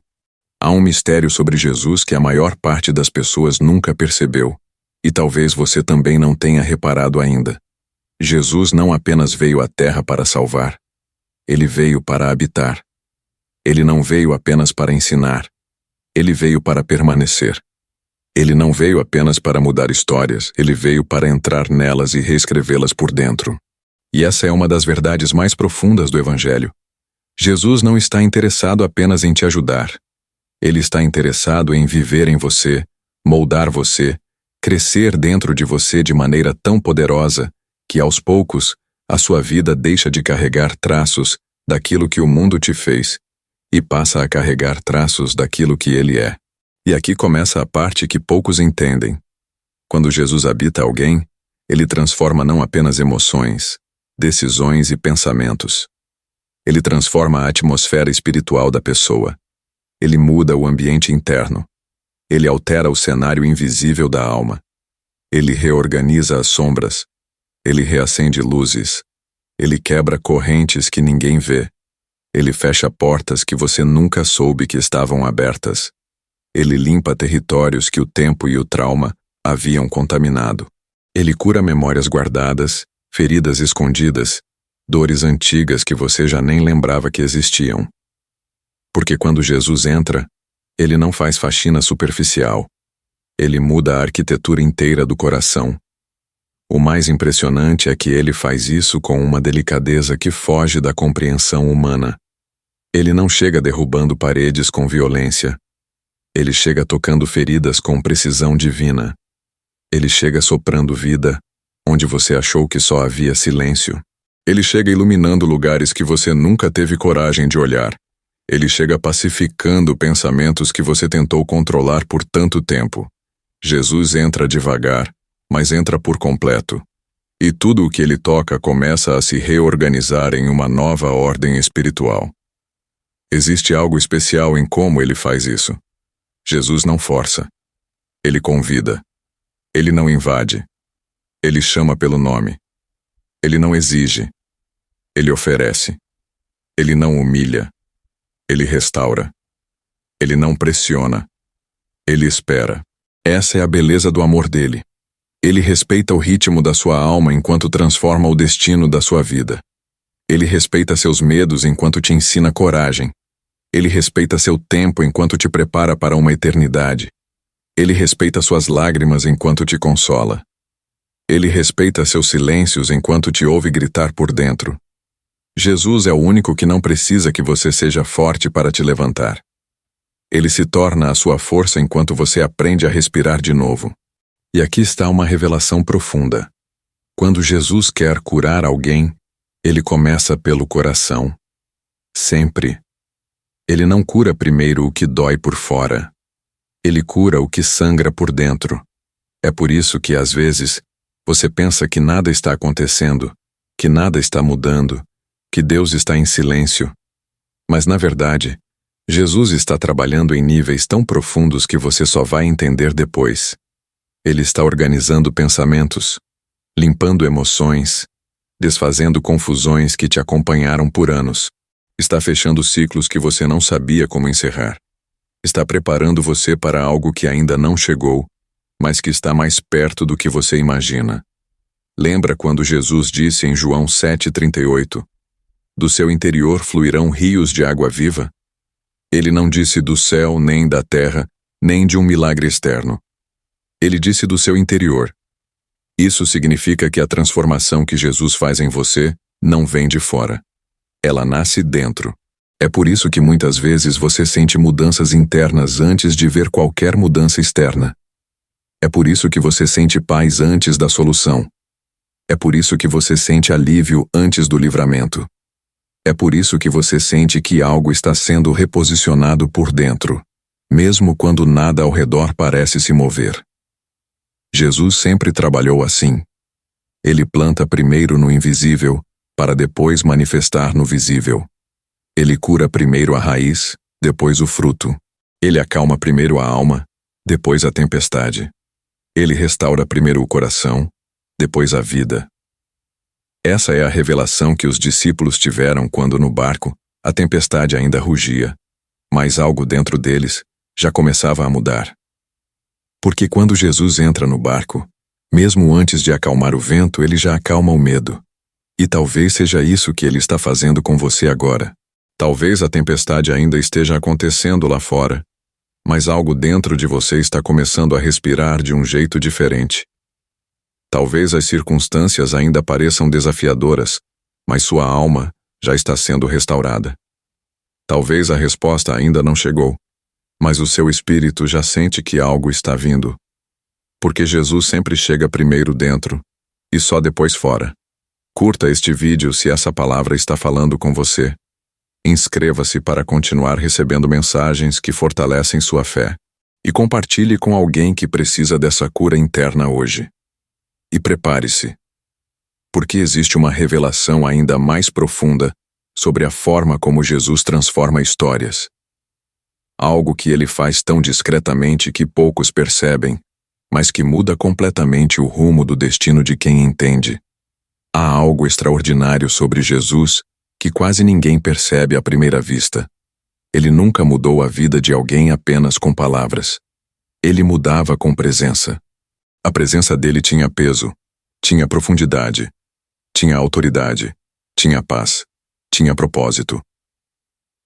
Há um mistério sobre Jesus que a maior parte das pessoas nunca percebeu, e talvez você também não tenha reparado ainda. Jesus não apenas veio à Terra para salvar. Ele veio para habitar. Ele não veio apenas para ensinar. Ele veio para permanecer. Ele não veio apenas para mudar histórias, ele veio para entrar nelas e reescrevê-las por dentro. E essa é uma das verdades mais profundas do Evangelho. Jesus não está interessado apenas em te ajudar. Ele está interessado em viver em você, moldar você, crescer dentro de você de maneira tão poderosa que, aos poucos, a sua vida deixa de carregar traços daquilo que o mundo te fez e passa a carregar traços daquilo que ele é. E aqui começa a parte que poucos entendem. Quando Jesus habita alguém, ele transforma não apenas emoções, decisões e pensamentos. Ele transforma a atmosfera espiritual da pessoa. Ele muda o ambiente interno. Ele altera o cenário invisível da alma. Ele reorganiza as sombras. Ele reacende luzes. Ele quebra correntes que ninguém vê. Ele fecha portas que você nunca soube que estavam abertas. Ele limpa territórios que o tempo e o trauma haviam contaminado. Ele cura memórias guardadas, feridas escondidas, dores antigas que você já nem lembrava que existiam. Porque quando Jesus entra, ele não faz faxina superficial. Ele muda a arquitetura inteira do coração. O mais impressionante é que ele faz isso com uma delicadeza que foge da compreensão humana. Ele não chega derrubando paredes com violência. Ele chega tocando feridas com precisão divina. Ele chega soprando vida, onde você achou que só havia silêncio. Ele chega iluminando lugares que você nunca teve coragem de olhar. Ele chega pacificando pensamentos que você tentou controlar por tanto tempo. Jesus entra devagar, mas entra por completo. E tudo o que ele toca começa a se reorganizar em uma nova ordem espiritual. Existe algo especial em como ele faz isso. Jesus não força. Ele convida. Ele não invade. Ele chama pelo nome. Ele não exige. Ele oferece. Ele não humilha. Ele restaura. Ele não pressiona. Ele espera. Essa é a beleza do amor dele. Ele respeita o ritmo da sua alma enquanto transforma o destino da sua vida. Ele respeita seus medos enquanto te ensina coragem. Ele respeita seu tempo enquanto te prepara para uma eternidade. Ele respeita suas lágrimas enquanto te consola. Ele respeita seus silêncios enquanto te ouve gritar por dentro. Jesus é o único que não precisa que você seja forte para te levantar. Ele se torna a sua força enquanto você aprende a respirar de novo. E aqui está uma revelação profunda. Quando Jesus quer curar alguém, ele começa pelo coração. Sempre. Ele não cura primeiro o que dói por fora. Ele cura o que sangra por dentro. É por isso que, às vezes, você pensa que nada está acontecendo, que nada está mudando, que Deus está em silêncio. Mas, na verdade, Jesus está trabalhando em níveis tão profundos que você só vai entender depois. Ele está organizando pensamentos, limpando emoções, desfazendo confusões que te acompanharam por anos. Está fechando ciclos que você não sabia como encerrar. Está preparando você para algo que ainda não chegou, mas que está mais perto do que você imagina. Lembra quando Jesus disse em João 7,38, do seu interior fluirão rios de água viva? Ele não disse do céu, nem da terra, nem de um milagre externo. Ele disse do seu interior. Isso significa que a transformação que Jesus faz em você não vem de fora. Ela nasce dentro. É por isso que muitas vezes você sente mudanças internas antes de ver qualquer mudança externa. É por isso que você sente paz antes da solução. É por isso que você sente alívio antes do livramento. É por isso que você sente que algo está sendo reposicionado por dentro, mesmo quando nada ao redor parece se mover. Jesus sempre trabalhou assim. Ele planta primeiro no invisível, para depois manifestar no visível. Ele cura primeiro a raiz, depois o fruto. Ele acalma primeiro a alma, depois a tempestade. Ele restaura primeiro o coração, depois a vida. Essa é a revelação que os discípulos tiveram quando no barco a tempestade ainda rugia, mas algo dentro deles já começava a mudar. Porque quando Jesus entra no barco, mesmo antes de acalmar o vento, ele já acalma o medo. E talvez seja isso que ele está fazendo com você agora. Talvez a tempestade ainda esteja acontecendo lá fora, mas algo dentro de você está começando a respirar de um jeito diferente. Talvez as circunstâncias ainda pareçam desafiadoras, mas sua alma já está sendo restaurada. Talvez a resposta ainda não chegou, mas o seu espírito já sente que algo está vindo. Porque Jesus sempre chega primeiro dentro, e só depois fora. Curta este vídeo se essa palavra está falando com você. Inscreva-se para continuar recebendo mensagens que fortalecem sua fé. E compartilhe com alguém que precisa dessa cura interna hoje. E prepare-se, porque existe uma revelação ainda mais profunda sobre a forma como Jesus transforma histórias. Algo que ele faz tão discretamente que poucos percebem, mas que muda completamente o rumo do destino de quem entende. Há algo extraordinário sobre Jesus que quase ninguém percebe à primeira vista. Ele nunca mudou a vida de alguém apenas com palavras. Ele mudava com presença. A presença dele tinha peso, tinha profundidade, tinha autoridade, tinha paz, tinha propósito.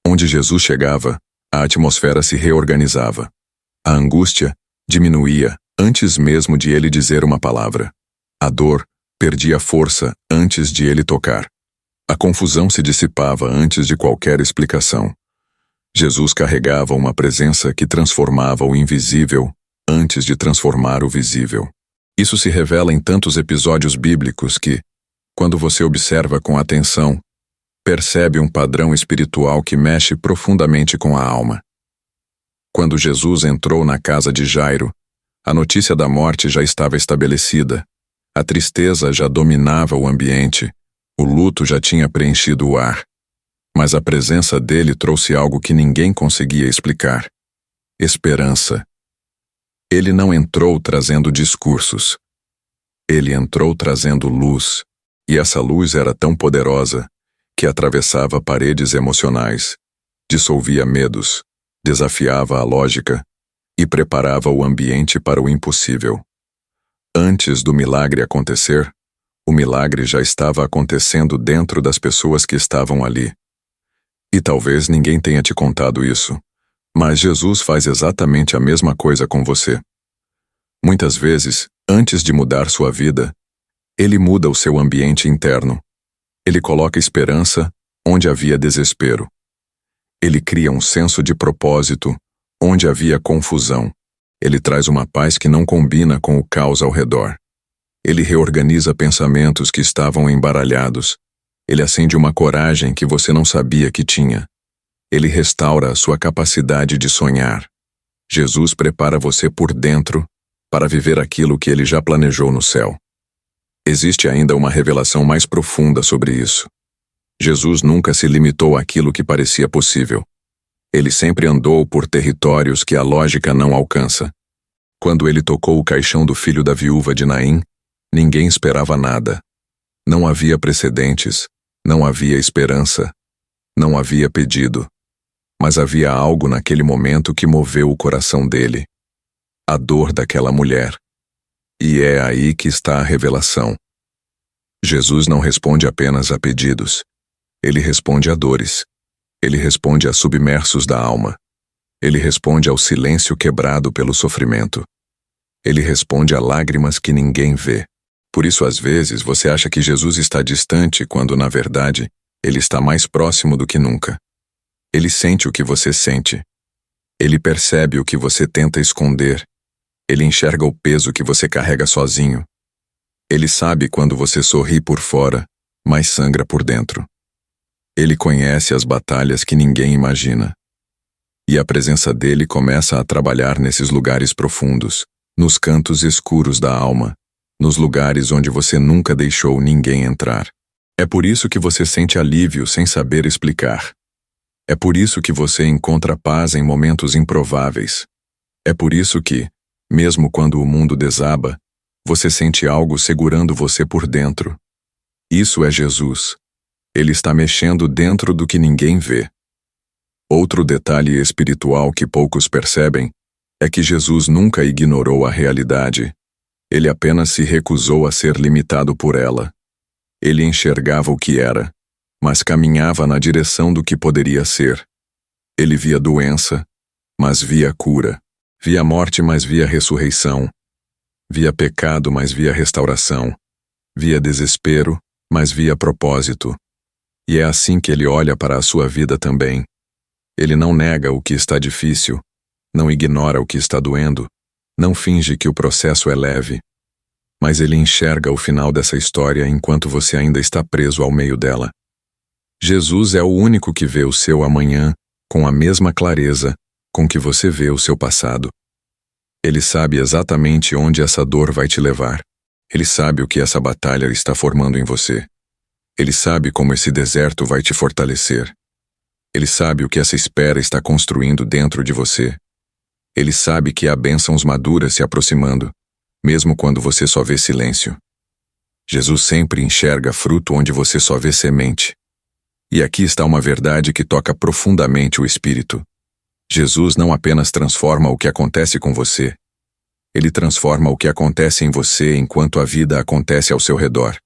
Onde Jesus chegava, a atmosfera se reorganizava. A angústia diminuía antes mesmo de ele dizer uma palavra. A dor perdia força antes de ele tocar. A confusão se dissipava antes de qualquer explicação. Jesus carregava uma presença que transformava o invisível antes de transformar o visível. Isso se revela em tantos episódios bíblicos que, quando você observa com atenção, percebe um padrão espiritual que mexe profundamente com a alma. Quando Jesus entrou na casa de Jairo, a notícia da morte já estava estabelecida. A tristeza já dominava o ambiente, o luto já tinha preenchido o ar. Mas a presença dele trouxe algo que ninguém conseguia explicar: esperança. Ele não entrou trazendo discursos. Ele entrou trazendo luz, e essa luz era tão poderosa que atravessava paredes emocionais, dissolvia medos, desafiava a lógica e preparava o ambiente para o impossível. Antes do milagre acontecer, o milagre já estava acontecendo dentro das pessoas que estavam ali. E talvez ninguém tenha te contado isso, mas Jesus faz exatamente a mesma coisa com você. Muitas vezes, antes de mudar sua vida, Ele muda o seu ambiente interno. Ele coloca esperança onde havia desespero. Ele cria um senso de propósito onde havia confusão. Ele traz uma paz que não combina com o caos ao redor. Ele reorganiza pensamentos que estavam embaralhados. Ele acende uma coragem que você não sabia que tinha. Ele restaura a sua capacidade de sonhar. Jesus prepara você por dentro para viver aquilo que ele já planejou no céu. Existe ainda uma revelação mais profunda sobre isso. Jesus nunca se limitou àquilo que parecia possível. Ele sempre andou por territórios que a lógica não alcança. Quando ele tocou o caixão do filho da viúva de Naim, ninguém esperava nada. Não havia precedentes, não havia esperança, não havia pedido. Mas havia algo naquele momento que moveu o coração dele. A dor daquela mulher. E é aí que está a revelação. Jesus não responde apenas a pedidos. Ele responde a dores. Ele responde a submersos da alma. Ele responde ao silêncio quebrado pelo sofrimento. Ele responde a lágrimas que ninguém vê. Por isso, às vezes, você acha que Jesus está distante quando, na verdade, ele está mais próximo do que nunca. Ele sente o que você sente. Ele percebe o que você tenta esconder. Ele enxerga o peso que você carrega sozinho. Ele sabe quando você sorri por fora, mas sangra por dentro. Ele conhece as batalhas que ninguém imagina. E a presença dele começa a trabalhar nesses lugares profundos, nos cantos escuros da alma, nos lugares onde você nunca deixou ninguém entrar. É por isso que você sente alívio sem saber explicar. É por isso que você encontra paz em momentos improváveis. É por isso que, mesmo quando o mundo desaba, você sente algo segurando você por dentro. Isso é Jesus. Ele está mexendo dentro do que ninguém vê. Outro detalhe espiritual que poucos percebem é que Jesus nunca ignorou a realidade. Ele apenas se recusou a ser limitado por ela. Ele enxergava o que era, mas caminhava na direção do que poderia ser. Ele via doença, mas via cura. Via morte, mas via ressurreição. Via pecado, mas via restauração. Via desespero, mas via propósito. E é assim que ele olha para a sua vida também. Ele não nega o que está difícil, não ignora o que está doendo, não finge que o processo é leve. Mas ele enxerga o final dessa história enquanto você ainda está preso ao meio dela. Jesus é o único que vê o seu amanhã com a mesma clareza com que você vê o seu passado. Ele sabe exatamente onde essa dor vai te levar. Ele sabe o que essa batalha está formando em você. Ele sabe como esse deserto vai te fortalecer. Ele sabe o que essa espera está construindo dentro de você. Ele sabe que há bênçãos maduras se aproximando, mesmo quando você só vê silêncio. Jesus sempre enxerga fruto onde você só vê semente. E aqui está uma verdade que toca profundamente o espírito. Jesus não apenas transforma o que acontece com você, ele transforma o que acontece em você enquanto a vida acontece ao seu redor.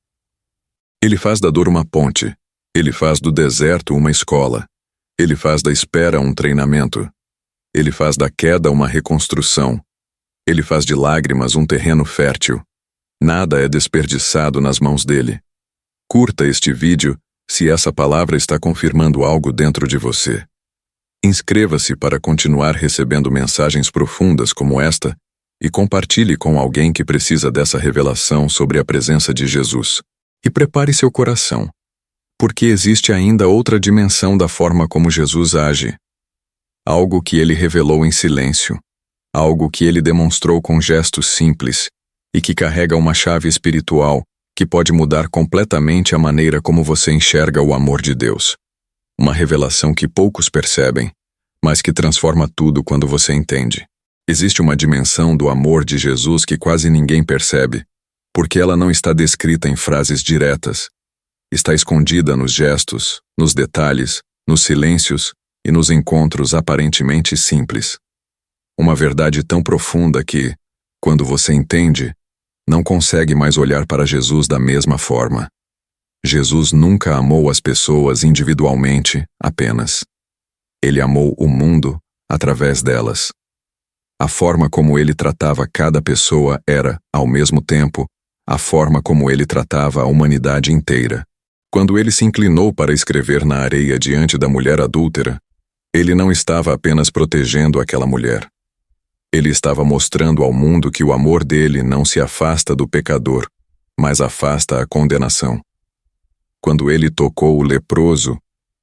Ele faz da dor uma ponte, ele faz do deserto uma escola, ele faz da espera um treinamento, ele faz da queda uma reconstrução, ele faz de lágrimas um terreno fértil. Nada é desperdiçado nas mãos dele. Curta este vídeo se essa palavra está confirmando algo dentro de você. Inscreva-se para continuar recebendo mensagens profundas como esta e compartilhe com alguém que precisa dessa revelação sobre a presença de Jesus. E prepare seu coração, porque existe ainda outra dimensão da forma como Jesus age. Algo que ele revelou em silêncio, algo que ele demonstrou com gestos simples e que carrega uma chave espiritual que pode mudar completamente a maneira como você enxerga o amor de Deus. Uma revelação que poucos percebem, mas que transforma tudo quando você entende. Existe uma dimensão do amor de Jesus que quase ninguém percebe, porque ela não está descrita em frases diretas. Está escondida nos gestos, nos detalhes, nos silêncios e nos encontros aparentemente simples. Uma verdade tão profunda que, quando você entende, não consegue mais olhar para Jesus da mesma forma. Jesus nunca amou as pessoas individualmente, apenas. Ele amou o mundo através delas. A forma como ele tratava cada pessoa era, ao mesmo tempo, a forma como ele tratava a humanidade inteira. Quando ele se inclinou para escrever na areia diante da mulher adúltera, ele não estava apenas protegendo aquela mulher. Ele estava mostrando ao mundo que o amor dele não se afasta do pecador, mas afasta a condenação. Quando ele tocou o leproso,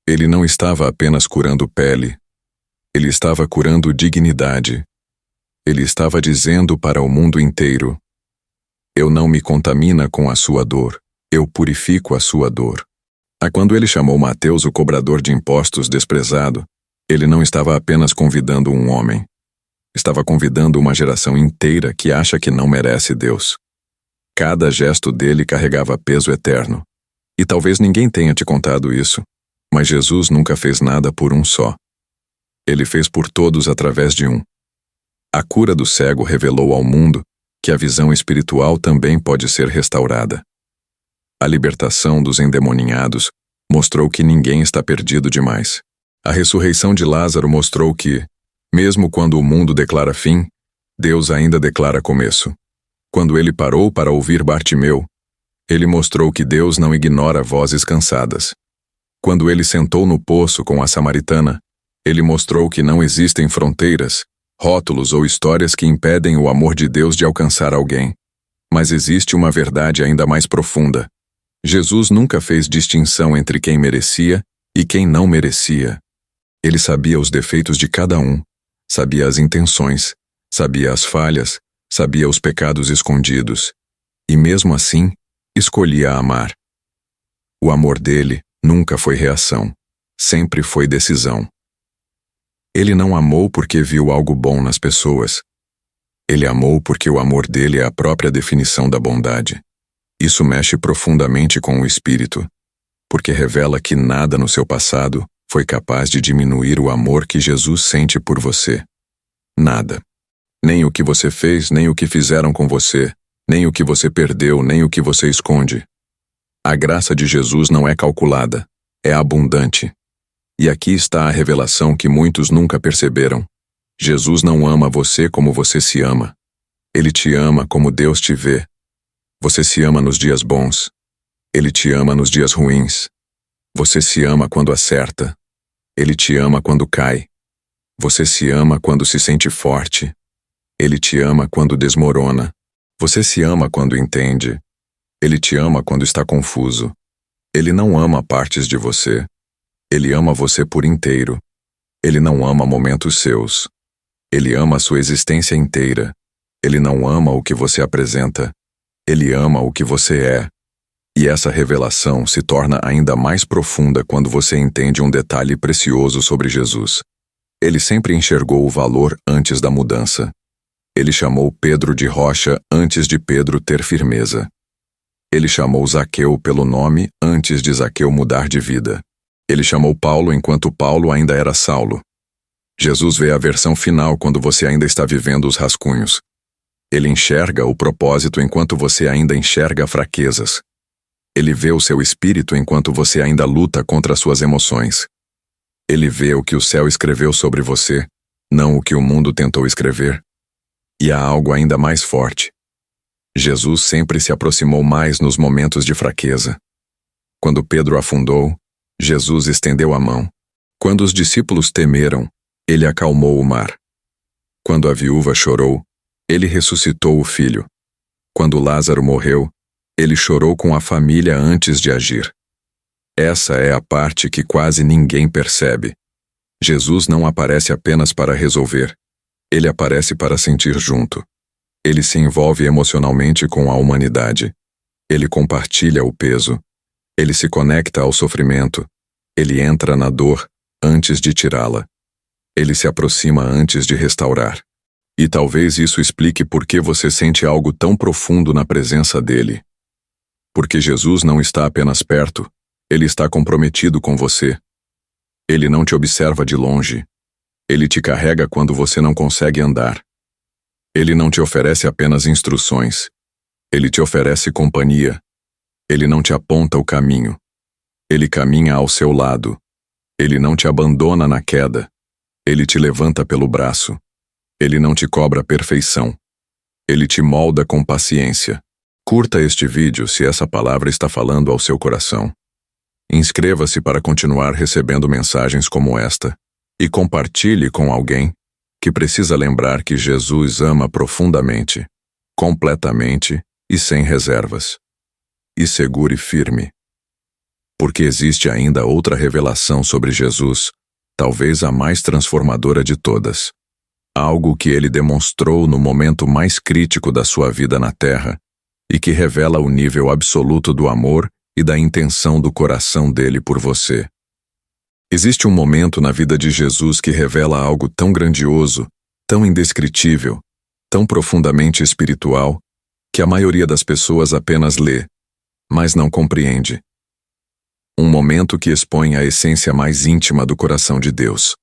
ele não estava apenas curando pele. Ele estava curando dignidade. Ele estava dizendo para o mundo inteiro: eu não me contamino com a sua dor, eu purifico a sua dor. Quando ele chamou Mateus, o cobrador de impostos desprezado, ele não estava apenas convidando um homem. Estava convidando uma geração inteira que acha que não merece Deus. Cada gesto dele carregava peso eterno. E talvez ninguém tenha te contado isso, mas Jesus nunca fez nada por um só. Ele fez por todos através de um. A cura do cego revelou ao mundo que a visão espiritual também pode ser restaurada. A libertação dos endemoninhados mostrou que ninguém está perdido demais. A ressurreição de Lázaro mostrou que, mesmo quando o mundo declara fim, Deus ainda declara começo. Quando ele parou para ouvir Bartimeu, ele mostrou que Deus não ignora vozes cansadas. Quando ele sentou no poço com a samaritana, ele mostrou que não existem fronteiras, rótulos ou histórias que impedem o amor de Deus de alcançar alguém. Mas existe uma verdade ainda mais profunda. Jesus nunca fez distinção entre quem merecia e quem não merecia. Ele sabia os defeitos de cada um, sabia as intenções, sabia as falhas, sabia os pecados escondidos. E mesmo assim, escolhia amar. O amor dele nunca foi reação, sempre foi decisão. Ele não amou porque viu algo bom nas pessoas. Ele amou porque o amor dele é a própria definição da bondade. Isso mexe profundamente com o espírito, porque revela que nada no seu passado foi capaz de diminuir o amor que Jesus sente por você. Nada. Nem o que você fez, nem o que fizeram com você, nem o que você perdeu, nem o que você esconde. A graça de Jesus não é calculada, é abundante. E aqui está a revelação que muitos nunca perceberam. Jesus não ama você como você se ama. Ele te ama como Deus te vê. Você se ama nos dias bons. Ele te ama nos dias ruins. Você se ama quando acerta. Ele te ama quando cai. Você se ama quando se sente forte. Ele te ama quando desmorona. Você se ama quando entende. Ele te ama quando está confuso. Ele não ama partes de você. Ele ama você por inteiro. Ele não ama momentos seus. Ele ama a sua existência inteira. Ele não ama o que você apresenta. Ele ama o que você é. E essa revelação se torna ainda mais profunda quando você entende um detalhe precioso sobre Jesus. Ele sempre enxergou o valor antes da mudança. Ele chamou Pedro de rocha antes de Pedro ter firmeza. Ele chamou Zaqueu pelo nome antes de Zaqueu mudar de vida. Ele chamou Paulo enquanto Paulo ainda era Saulo. Jesus vê a versão final quando você ainda está vivendo os rascunhos. Ele enxerga o propósito enquanto você ainda enxerga fraquezas. Ele vê o seu espírito enquanto você ainda luta contra suas emoções. Ele vê o que o céu escreveu sobre você, não o que o mundo tentou escrever. E há algo ainda mais forte. Jesus sempre se aproximou mais nos momentos de fraqueza. Quando Pedro afundou, Jesus estendeu a mão. Quando os discípulos temeram, ele acalmou o mar. Quando a viúva chorou, ele ressuscitou o filho. Quando Lázaro morreu, ele chorou com a família antes de agir. Essa é a parte que quase ninguém percebe. Jesus não aparece apenas para resolver. Ele aparece para sentir junto. Ele se envolve emocionalmente com a humanidade. Ele compartilha o peso. Ele se conecta ao sofrimento. Ele entra na dor antes de tirá-la. Ele se aproxima antes de restaurar. E talvez isso explique por que você sente algo tão profundo na presença dele. Porque Jesus não está apenas perto, ele está comprometido com você. Ele não te observa de longe. Ele te carrega quando você não consegue andar. Ele não te oferece apenas instruções. Ele te oferece companhia. Ele não te aponta o caminho. Ele caminha ao seu lado. Ele não te abandona na queda. Ele te levanta pelo braço. Ele não te cobra perfeição. Ele te molda com paciência. Curta este vídeo se essa palavra está falando ao seu coração. Inscreva-se para continuar recebendo mensagens como esta e compartilhe com alguém que precisa lembrar que Jesus ama profundamente, completamente e sem reservas. E segure firme. Porque existe ainda outra revelação sobre Jesus, talvez a mais transformadora de todas. Algo que ele demonstrou no momento mais crítico da sua vida na Terra e que revela o nível absoluto do amor e da intenção do coração dele por você. Existe um momento na vida de Jesus que revela algo tão grandioso, tão indescritível, tão profundamente espiritual, que a maioria das pessoas apenas lê, mas não compreende. Um momento que expõe a essência mais íntima do coração de Deus.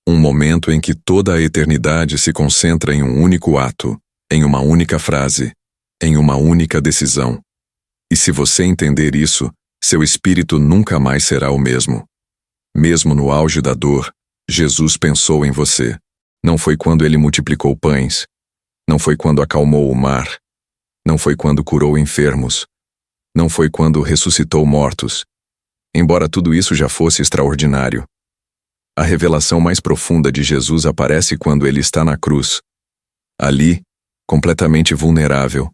Um momento em que toda a eternidade se concentra em um único ato, em uma única frase, em uma única decisão. E se você entender isso, seu espírito nunca mais será o mesmo. Mesmo no auge da dor, Jesus pensou em você. Não foi quando ele multiplicou pães. Não foi quando acalmou o mar. Não foi quando curou enfermos. Não foi quando ressuscitou mortos. Embora tudo isso já fosse extraordinário. A revelação mais profunda de Jesus aparece quando ele está na cruz. Ali, completamente vulnerável,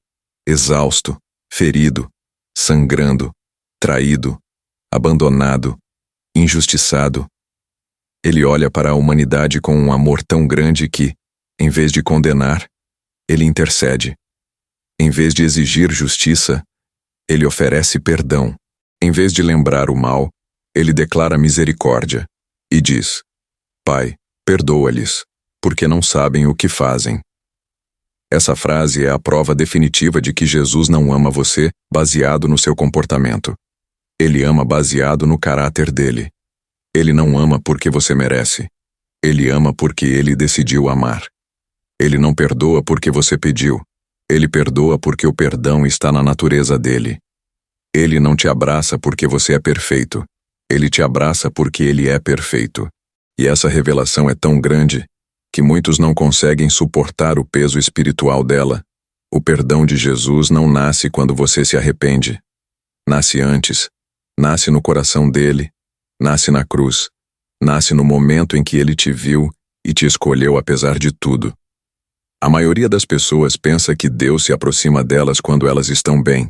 exausto, ferido, sangrando, traído, abandonado, injustiçado. Ele olha para a humanidade com um amor tão grande que, em vez de condenar, ele intercede. Em vez de exigir justiça, ele oferece perdão. Em vez de lembrar o mal, ele declara misericórdia e diz: Pai, perdoa-lhes, porque não sabem o que fazem. Essa frase é a prova definitiva de que Jesus não ama você baseado no seu comportamento. Ele ama baseado no caráter dele. Ele não ama porque você merece. Ele ama porque ele decidiu amar. Ele não perdoa porque você pediu. Ele perdoa porque o perdão está na natureza dele. Ele não te abraça porque você é perfeito. Ele te abraça porque ele é perfeito. E essa revelação é tão grande que muitos não conseguem suportar o peso espiritual dela. O perdão de Jesus não nasce quando você se arrepende. Nasce antes. Nasce no coração dele. Nasce na cruz. Nasce no momento em que ele te viu e te escolheu apesar de tudo. A maioria das pessoas pensa que Deus se aproxima delas quando elas estão bem.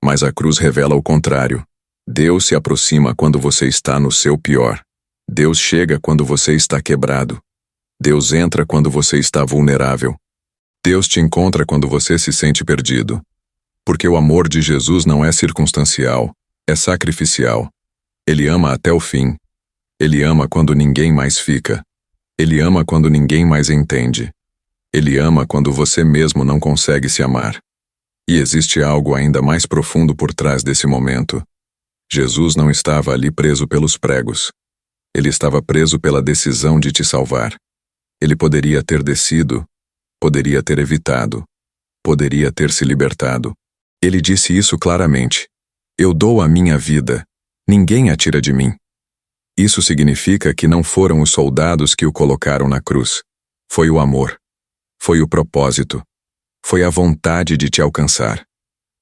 Mas a cruz revela o contrário. Deus se aproxima quando você está no seu pior. Deus chega quando você está quebrado. Deus entra quando você está vulnerável. Deus te encontra quando você se sente perdido. Porque o amor de Jesus não é circunstancial, é sacrificial. Ele ama até o fim. Ele ama quando ninguém mais fica. Ele ama quando ninguém mais entende. Ele ama quando você mesmo não consegue se amar. E existe algo ainda mais profundo por trás desse momento. Jesus não estava ali preso pelos pregos. Ele estava preso pela decisão de te salvar. Ele poderia ter descido, poderia ter evitado, poderia ter se libertado. Ele disse isso claramente. Eu dou a minha vida. Ninguém a tira de mim. Isso significa que não foram os soldados que o colocaram na cruz. Foi o amor. Foi o propósito. Foi a vontade de te alcançar.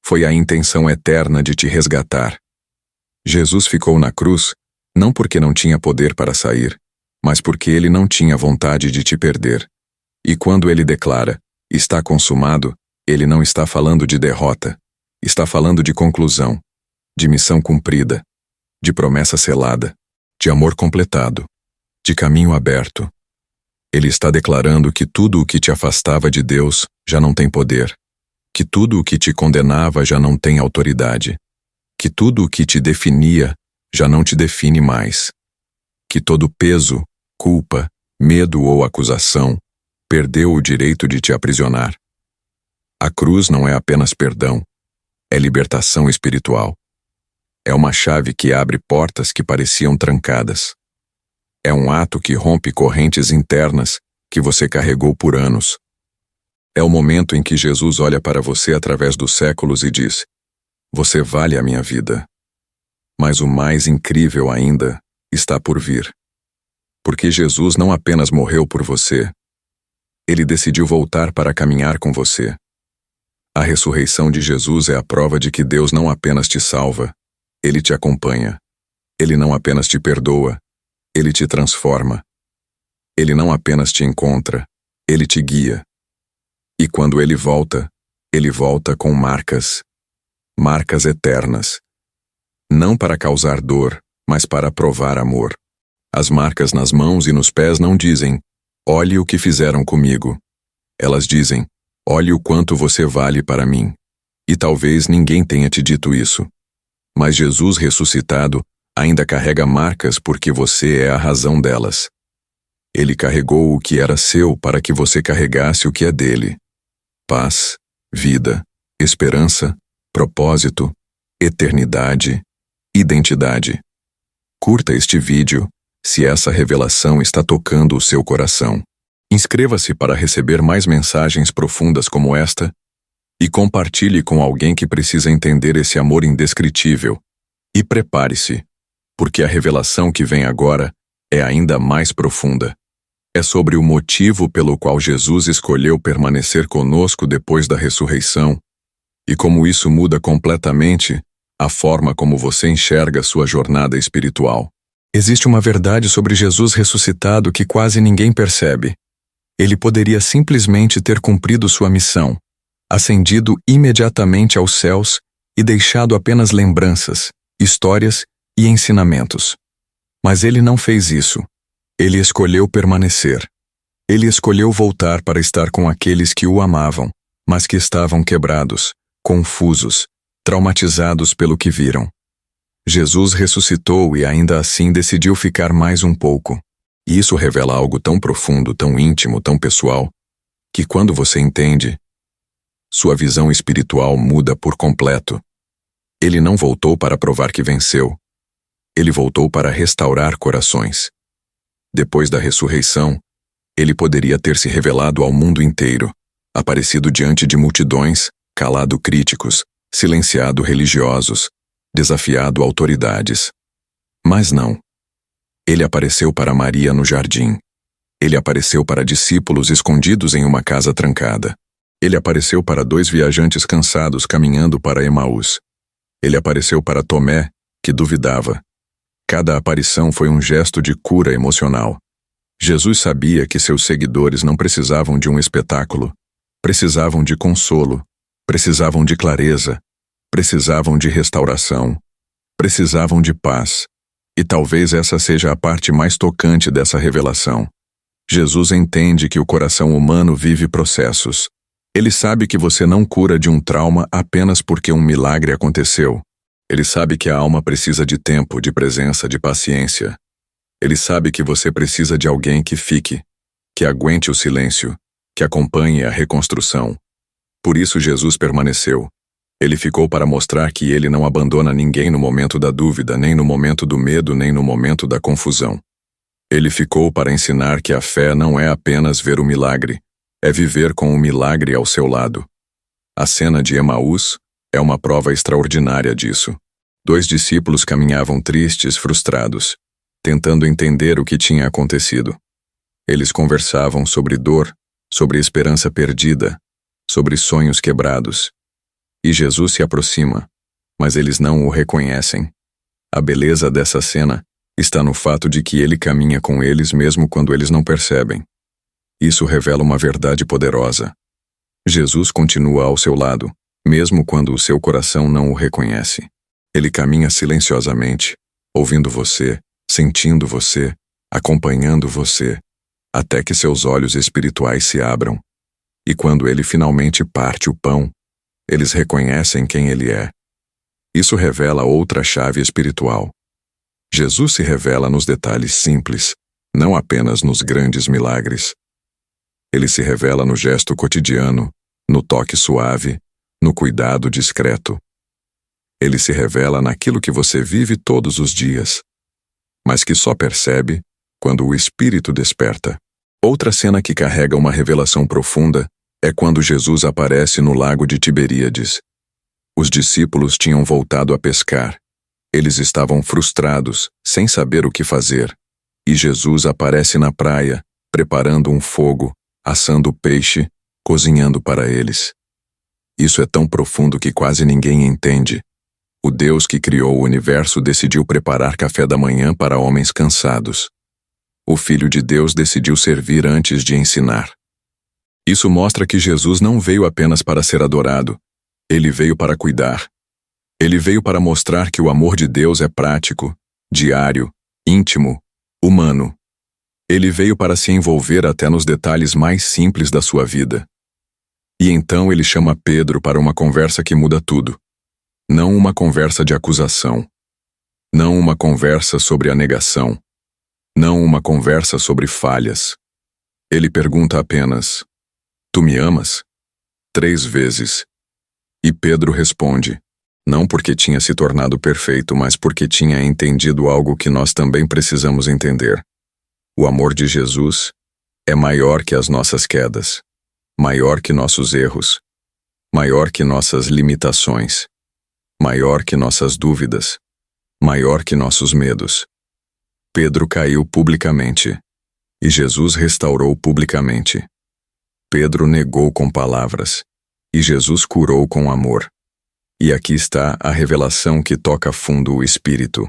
Foi a intenção eterna de te resgatar. Jesus ficou na cruz, não porque não tinha poder para sair, mas porque ele não tinha vontade de te perder. E quando ele declara, está consumado, ele não está falando de derrota. Está falando de conclusão, de missão cumprida, de promessa selada, de amor completado, de caminho aberto. Ele está declarando que tudo o que te afastava de Deus já não tem poder, que tudo o que te condenava já não tem autoridade, que tudo o que te definia já não te define mais. Que todo peso, culpa, medo ou acusação perdeu o direito de te aprisionar. A cruz não é apenas perdão, é libertação espiritual. É uma chave que abre portas que pareciam trancadas. É um ato que rompe correntes internas que você carregou por anos. É o momento em que Jesus olha para você através dos séculos e diz: você vale a minha vida. Mas o mais incrível ainda está por vir. Porque Jesus não apenas morreu por você, ele decidiu voltar para caminhar com você. A ressurreição de Jesus é a prova de que Deus não apenas te salva, ele te acompanha. Ele não apenas te perdoa, ele te transforma. Ele não apenas te encontra, ele te guia. E quando ele volta com marcas. Marcas eternas. Não para causar dor, mas para provar amor. As marcas nas mãos e nos pés não dizem: olhe o que fizeram comigo. Elas dizem: olhe o quanto você vale para mim. E talvez ninguém tenha te dito isso. Mas Jesus ressuscitado ainda carrega marcas porque você é a razão delas. Ele carregou o que era seu para que você carregasse o que é dele. Paz, vida, esperança, propósito, eternidade, identidade. Curta este vídeo se essa revelação está tocando o seu coração. Inscreva-se para receber mais mensagens profundas como esta e compartilhe com alguém que precisa entender esse amor indescritível. E prepare-se, porque a revelação que vem agora é ainda mais profunda. É sobre o motivo pelo qual Jesus escolheu permanecer conosco depois da ressurreição e como isso muda completamente a forma como você enxerga sua jornada espiritual. Existe uma verdade sobre Jesus ressuscitado que quase ninguém percebe. Ele poderia simplesmente ter cumprido sua missão, ascendido imediatamente aos céus e deixado apenas lembranças, histórias e ensinamentos. Mas ele não fez isso. Ele escolheu permanecer. Ele escolheu voltar para estar com aqueles que o amavam, mas que estavam quebrados, confusos, traumatizados pelo que viram. Jesus ressuscitou e ainda assim decidiu ficar mais um pouco. E isso revela algo tão profundo, tão íntimo, tão pessoal, que quando você entende, sua visão espiritual muda por completo. Ele não voltou para provar que venceu. Ele voltou para restaurar corações. Depois da ressurreição, ele poderia ter se revelado ao mundo inteiro, aparecido diante de multidões, calado críticos, silenciado religiosos, desafiado autoridades. Mas não. Ele apareceu para Maria no jardim. Ele apareceu para discípulos escondidos em uma casa trancada. Ele apareceu para 2 viajantes cansados caminhando para Emaús. Ele apareceu para Tomé, que duvidava. Cada aparição foi um gesto de cura emocional. Jesus sabia que seus seguidores não precisavam de um espetáculo, precisavam de consolo, precisavam de clareza, precisavam de restauração, precisavam de paz. E talvez essa seja a parte mais tocante dessa revelação. Jesus entende que o coração humano vive processos. Ele sabe que você não cura de um trauma apenas porque um milagre aconteceu. Ele sabe que a alma precisa de tempo, de presença, de paciência. Ele sabe que você precisa de alguém que fique, que aguente o silêncio, que acompanhe a reconstrução. Por isso Jesus permaneceu. Ele ficou para mostrar que ele não abandona ninguém no momento da dúvida, nem no momento do medo, nem no momento da confusão. Ele ficou para ensinar que a fé não é apenas ver o milagre, é viver com o milagre ao seu lado. A cena de Emaús é uma prova extraordinária disso. 2 discípulos caminhavam tristes, frustrados, tentando entender o que tinha acontecido. Eles conversavam sobre dor, sobre esperança perdida, sobre sonhos quebrados. E Jesus se aproxima, mas eles não o reconhecem. A beleza dessa cena está no fato de que ele caminha com eles mesmo quando eles não percebem. Isso revela uma verdade poderosa. Jesus continua ao seu lado, mesmo quando o seu coração não o reconhece. Ele caminha silenciosamente, ouvindo você, sentindo você, acompanhando você, até que seus olhos espirituais se abram. E quando ele finalmente parte o pão, eles reconhecem quem ele é. Isso revela outra chave espiritual. Jesus se revela nos detalhes simples, não apenas nos grandes milagres. Ele se revela no gesto cotidiano, no toque suave, no cuidado discreto. Ele se revela naquilo que você vive todos os dias, mas que só percebe quando o Espírito desperta. Outra cena que carrega uma revelação profunda é quando Jesus aparece no lago de Tiberíades. Os discípulos tinham voltado a pescar. Eles estavam frustrados, sem saber o que fazer. E Jesus aparece na praia, preparando um fogo, assando peixe, cozinhando para eles. Isso é tão profundo que quase ninguém entende. O Deus que criou o universo decidiu preparar café da manhã para homens cansados. O Filho de Deus decidiu servir antes de ensinar. Isso mostra que Jesus não veio apenas para ser adorado. Ele veio para cuidar. Ele veio para mostrar que o amor de Deus é prático, diário, íntimo, humano. Ele veio para se envolver até nos detalhes mais simples da sua vida. E então ele chama Pedro para uma conversa que muda tudo. Não uma conversa de acusação. Não uma conversa sobre a negação. Não uma conversa sobre falhas. Ele pergunta apenas: "Tu me amas?" 3 vezes. E Pedro responde, não porque tinha se tornado perfeito, mas porque tinha entendido algo que nós também precisamos entender. O amor de Jesus é maior que as nossas quedas, maior que nossos erros, maior que nossas limitações, maior que nossas dúvidas, maior que nossos medos. Pedro caiu publicamente, e Jesus restaurou publicamente. Pedro negou com palavras, e Jesus curou com amor. E aqui está a revelação que toca fundo o espírito.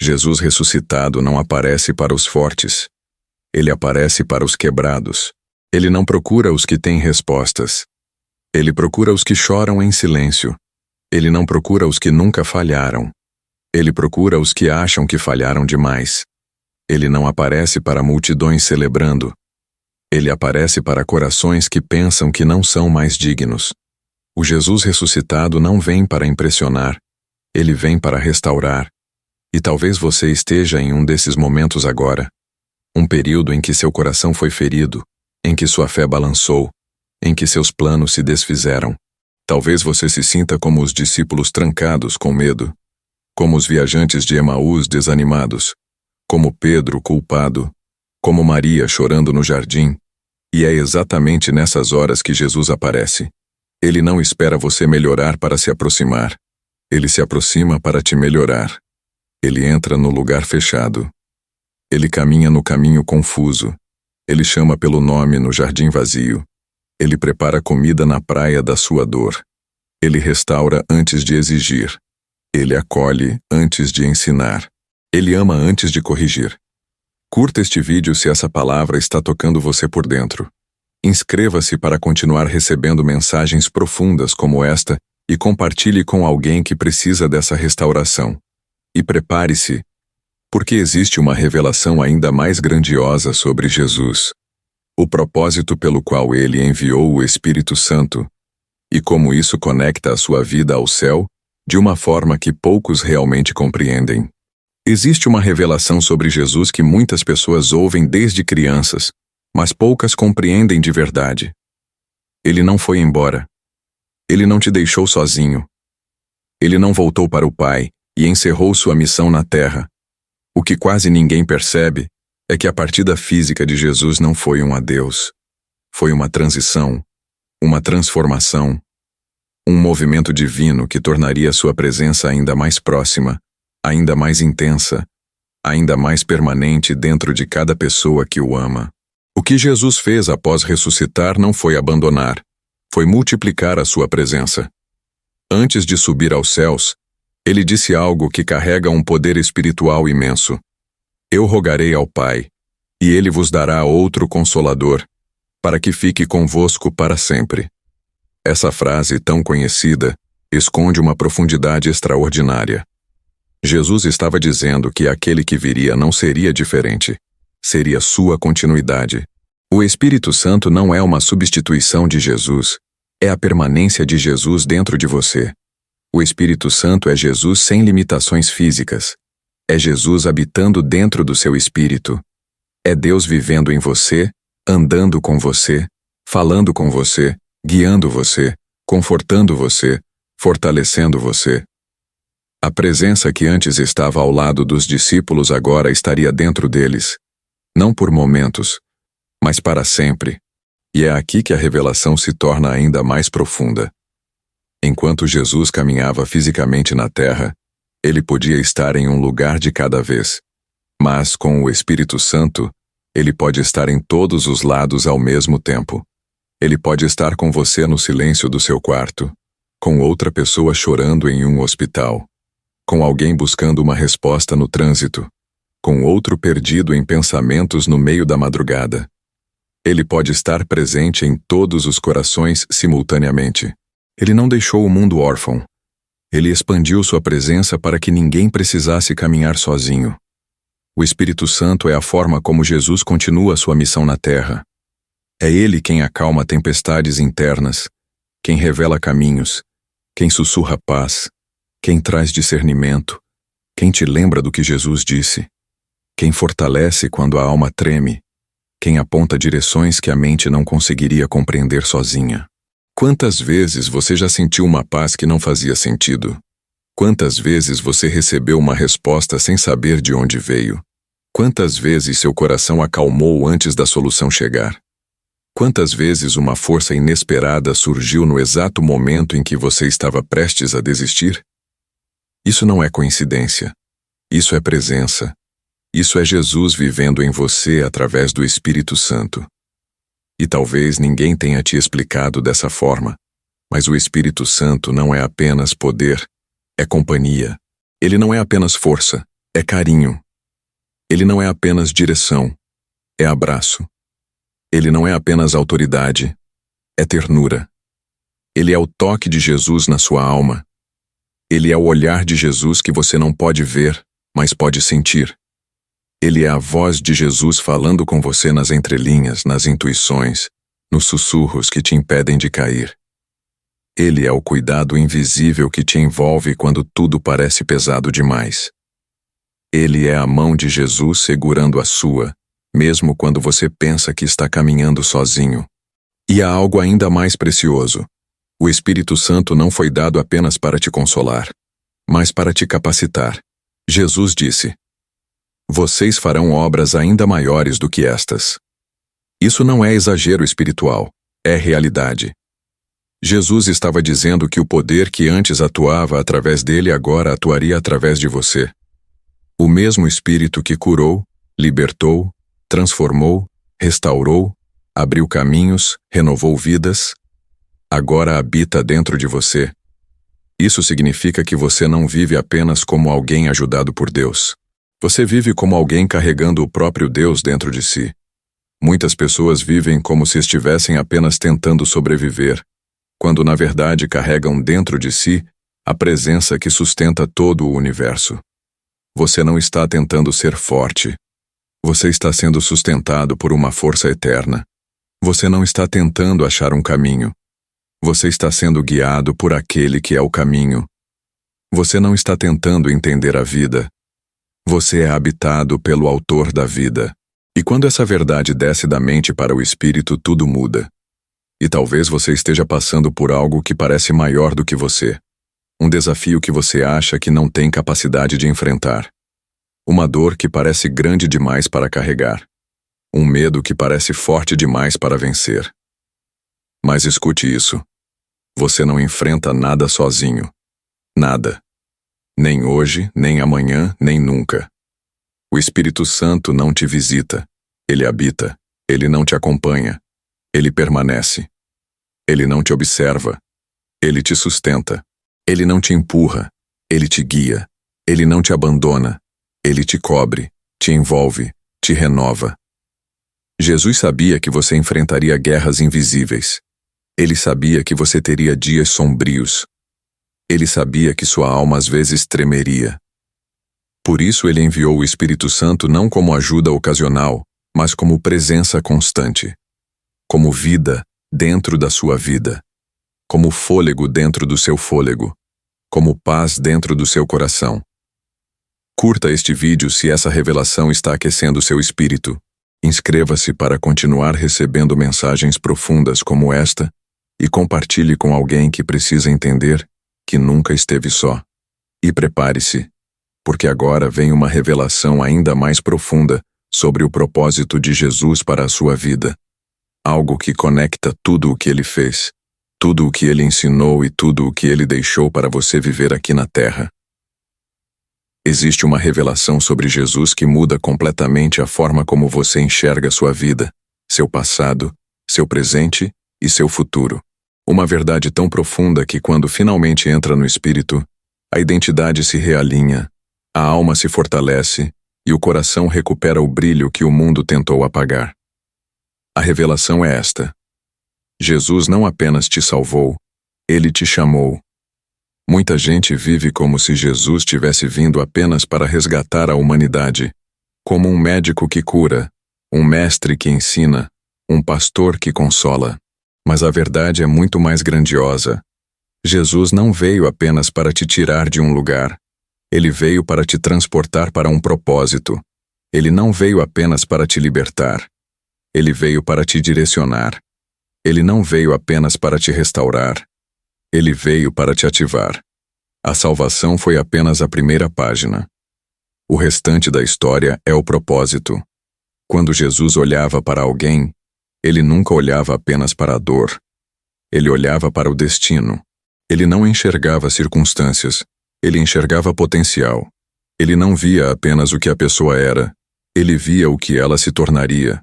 Jesus ressuscitado não aparece para os fortes. Ele aparece para os quebrados. Ele não procura os que têm respostas. Ele procura os que choram em silêncio. Ele não procura os que nunca falharam. Ele procura os que acham que falharam demais. Ele não aparece para multidões celebrando. Ele aparece para corações que pensam que não são mais dignos. O Jesus ressuscitado não vem para impressionar. Ele vem para restaurar. E talvez você esteja em um desses momentos agora. Um período em que seu coração foi ferido, em que sua fé balançou, em que seus planos se desfizeram. Talvez você se sinta como os discípulos trancados com medo, como os viajantes de Emaús desanimados, como Pedro culpado, como Maria chorando no jardim. E é exatamente nessas horas que Jesus aparece. Ele não espera você melhorar para se aproximar. Ele se aproxima para te melhorar. Ele entra no lugar fechado. Ele caminha no caminho confuso. Ele chama pelo nome no jardim vazio. Ele prepara comida na praia da sua dor. Ele restaura antes de exigir. Ele acolhe antes de ensinar. Ele ama antes de corrigir. Curta este vídeo se essa palavra está tocando você por dentro. Inscreva-se para continuar recebendo mensagens profundas como esta e compartilhe com alguém que precisa dessa restauração. E prepare-se, porque existe uma revelação ainda mais grandiosa sobre Jesus. O propósito pelo qual ele enviou o Espírito Santo, e como isso conecta a sua vida ao céu, de uma forma que poucos realmente compreendem. Existe uma revelação sobre Jesus que muitas pessoas ouvem desde crianças, mas poucas compreendem de verdade. Ele não foi embora. Ele não te deixou sozinho. Ele não voltou para o Pai e encerrou sua missão na terra. O que quase ninguém percebe é que a partida física de Jesus não foi um adeus. Foi uma transição, uma transformação, um movimento divino que tornaria sua presença ainda mais próxima, ainda mais intensa, ainda mais permanente dentro de cada pessoa que o ama. O que Jesus fez após ressuscitar não foi abandonar, foi multiplicar a sua presença. Antes de subir aos céus, ele disse algo que carrega um poder espiritual imenso. Eu rogarei ao Pai, e ele vos dará outro Consolador, para que fique convosco para sempre. Essa frase tão conhecida esconde uma profundidade extraordinária. Jesus estava dizendo que aquele que viria não seria diferente. Seria sua continuidade. O Espírito Santo não é uma substituição de Jesus, é a permanência de Jesus dentro de você. O Espírito Santo é Jesus sem limitações físicas. É Jesus habitando dentro do seu espírito. É Deus vivendo em você, andando com você, falando com você, guiando você, confortando você, fortalecendo você. A presença que antes estava ao lado dos discípulos agora estaria dentro deles, não por momentos, mas para sempre. E é aqui que a revelação se torna ainda mais profunda. Enquanto Jesus caminhava fisicamente na terra, ele podia estar em um lugar de cada vez. Mas, com o Espírito Santo, ele pode estar em todos os lados ao mesmo tempo. Ele pode estar com você no silêncio do seu quarto, com outra pessoa chorando em um hospital, com alguém buscando uma resposta no trânsito, com outro perdido em pensamentos no meio da madrugada. Ele pode estar presente em todos os corações simultaneamente. Ele não deixou o mundo órfão. Ele expandiu sua presença para que ninguém precisasse caminhar sozinho. O Espírito Santo é a forma como Jesus continua sua missão na terra. É ele quem acalma tempestades internas, quem revela caminhos, quem sussurra paz, quem traz discernimento, quem te lembra do que Jesus disse, quem fortalece quando a alma treme, quem aponta direções que a mente não conseguiria compreender sozinha. Quantas vezes você já sentiu uma paz que não fazia sentido? Quantas vezes você recebeu uma resposta sem saber de onde veio? Quantas vezes seu coração acalmou antes da solução chegar? Quantas vezes uma força inesperada surgiu no exato momento em que você estava prestes a desistir? Isso não é coincidência. Isso é presença. Isso é Jesus vivendo em você através do Espírito Santo. E talvez ninguém tenha te explicado dessa forma, mas o Espírito Santo não é apenas poder, é companhia. Ele não é apenas força, é carinho. Ele não é apenas direção, é abraço. Ele não é apenas autoridade, é ternura. Ele é o toque de Jesus na sua alma. Ele é o olhar de Jesus que você não pode ver, mas pode sentir. Ele é a voz de Jesus falando com você nas entrelinhas, nas intuições, nos sussurros que te impedem de cair. Ele é o cuidado invisível que te envolve quando tudo parece pesado demais. Ele é a mão de Jesus segurando a sua, mesmo quando você pensa que está caminhando sozinho. E há algo ainda mais precioso. O Espírito Santo não foi dado apenas para te consolar, mas para te capacitar. Jesus disse: "Vocês farão obras ainda maiores do que estas." Isso não é exagero espiritual, é realidade. Jesus estava dizendo que o poder que antes atuava através dele agora atuaria através de você. O mesmo Espírito que curou, libertou, transformou, restaurou, abriu caminhos, renovou vidas, agora habita dentro de você. Isso significa que você não vive apenas como alguém ajudado por Deus. Você vive como alguém carregando o próprio Deus dentro de si. Muitas pessoas vivem como se estivessem apenas tentando sobreviver, quando na verdade carregam dentro de si a presença que sustenta todo o universo. Você não está tentando ser forte. Você está sendo sustentado por uma força eterna. Você não está tentando achar um caminho. Você está sendo guiado por aquele que é o caminho. Você não está tentando entender a vida. Você é habitado pelo autor da vida. E quando essa verdade desce da mente para o espírito, tudo muda. E talvez você esteja passando por algo que parece maior do que você. Um desafio que você acha que não tem capacidade de enfrentar. Uma dor que parece grande demais para carregar. Um medo que parece forte demais para vencer. Mas escute isso. Você não enfrenta nada sozinho. Nada. Nem hoje, nem amanhã, nem nunca. O Espírito Santo não te visita. Ele habita. Ele não te acompanha. Ele permanece. Ele não te observa. Ele te sustenta. Ele não te empurra. Ele te guia. Ele não te abandona. Ele te cobre, te envolve, te renova. Jesus sabia que você enfrentaria guerras invisíveis. Ele sabia que você teria dias sombrios. Ele sabia que sua alma às vezes tremeria. Por isso ele enviou o Espírito Santo não como ajuda ocasional, mas como presença constante. Como vida dentro da sua vida. Como fôlego dentro do seu fôlego. Como paz dentro do seu coração. Curta este vídeo se essa revelação está aquecendo seu espírito. Inscreva-se para continuar recebendo mensagens profundas como esta e compartilhe com alguém que precisa entender que nunca esteve só. E prepare-se, porque agora vem uma revelação ainda mais profunda sobre o propósito de Jesus para a sua vida. Algo que conecta tudo o que ele fez, tudo o que ele ensinou e tudo o que ele deixou para você viver aqui na Terra. Existe uma revelação sobre Jesus que muda completamente a forma como você enxerga sua vida, seu passado, seu presente e seu futuro. Uma verdade tão profunda que quando finalmente entra no espírito, a identidade se realinha, a alma se fortalece e o coração recupera o brilho que o mundo tentou apagar. A revelação é esta: Jesus não apenas te salvou, ele te chamou. Muita gente vive como se Jesus tivesse vindo apenas para resgatar a humanidade, como um médico que cura, um mestre que ensina, um pastor que consola. Mas a verdade é muito mais grandiosa. Jesus não veio apenas para te tirar de um lugar. Ele veio para te transportar para um propósito. Ele não veio apenas para te libertar. Ele veio para te direcionar. Ele não veio apenas para te restaurar. Ele veio para te ativar. A salvação foi apenas a primeira página. O restante da história é o propósito. Quando Jesus olhava para alguém, ele nunca olhava apenas para a dor. Ele olhava para o destino. Ele não enxergava circunstâncias. Ele enxergava potencial. Ele não via apenas o que a pessoa era. Ele via o que ela se tornaria.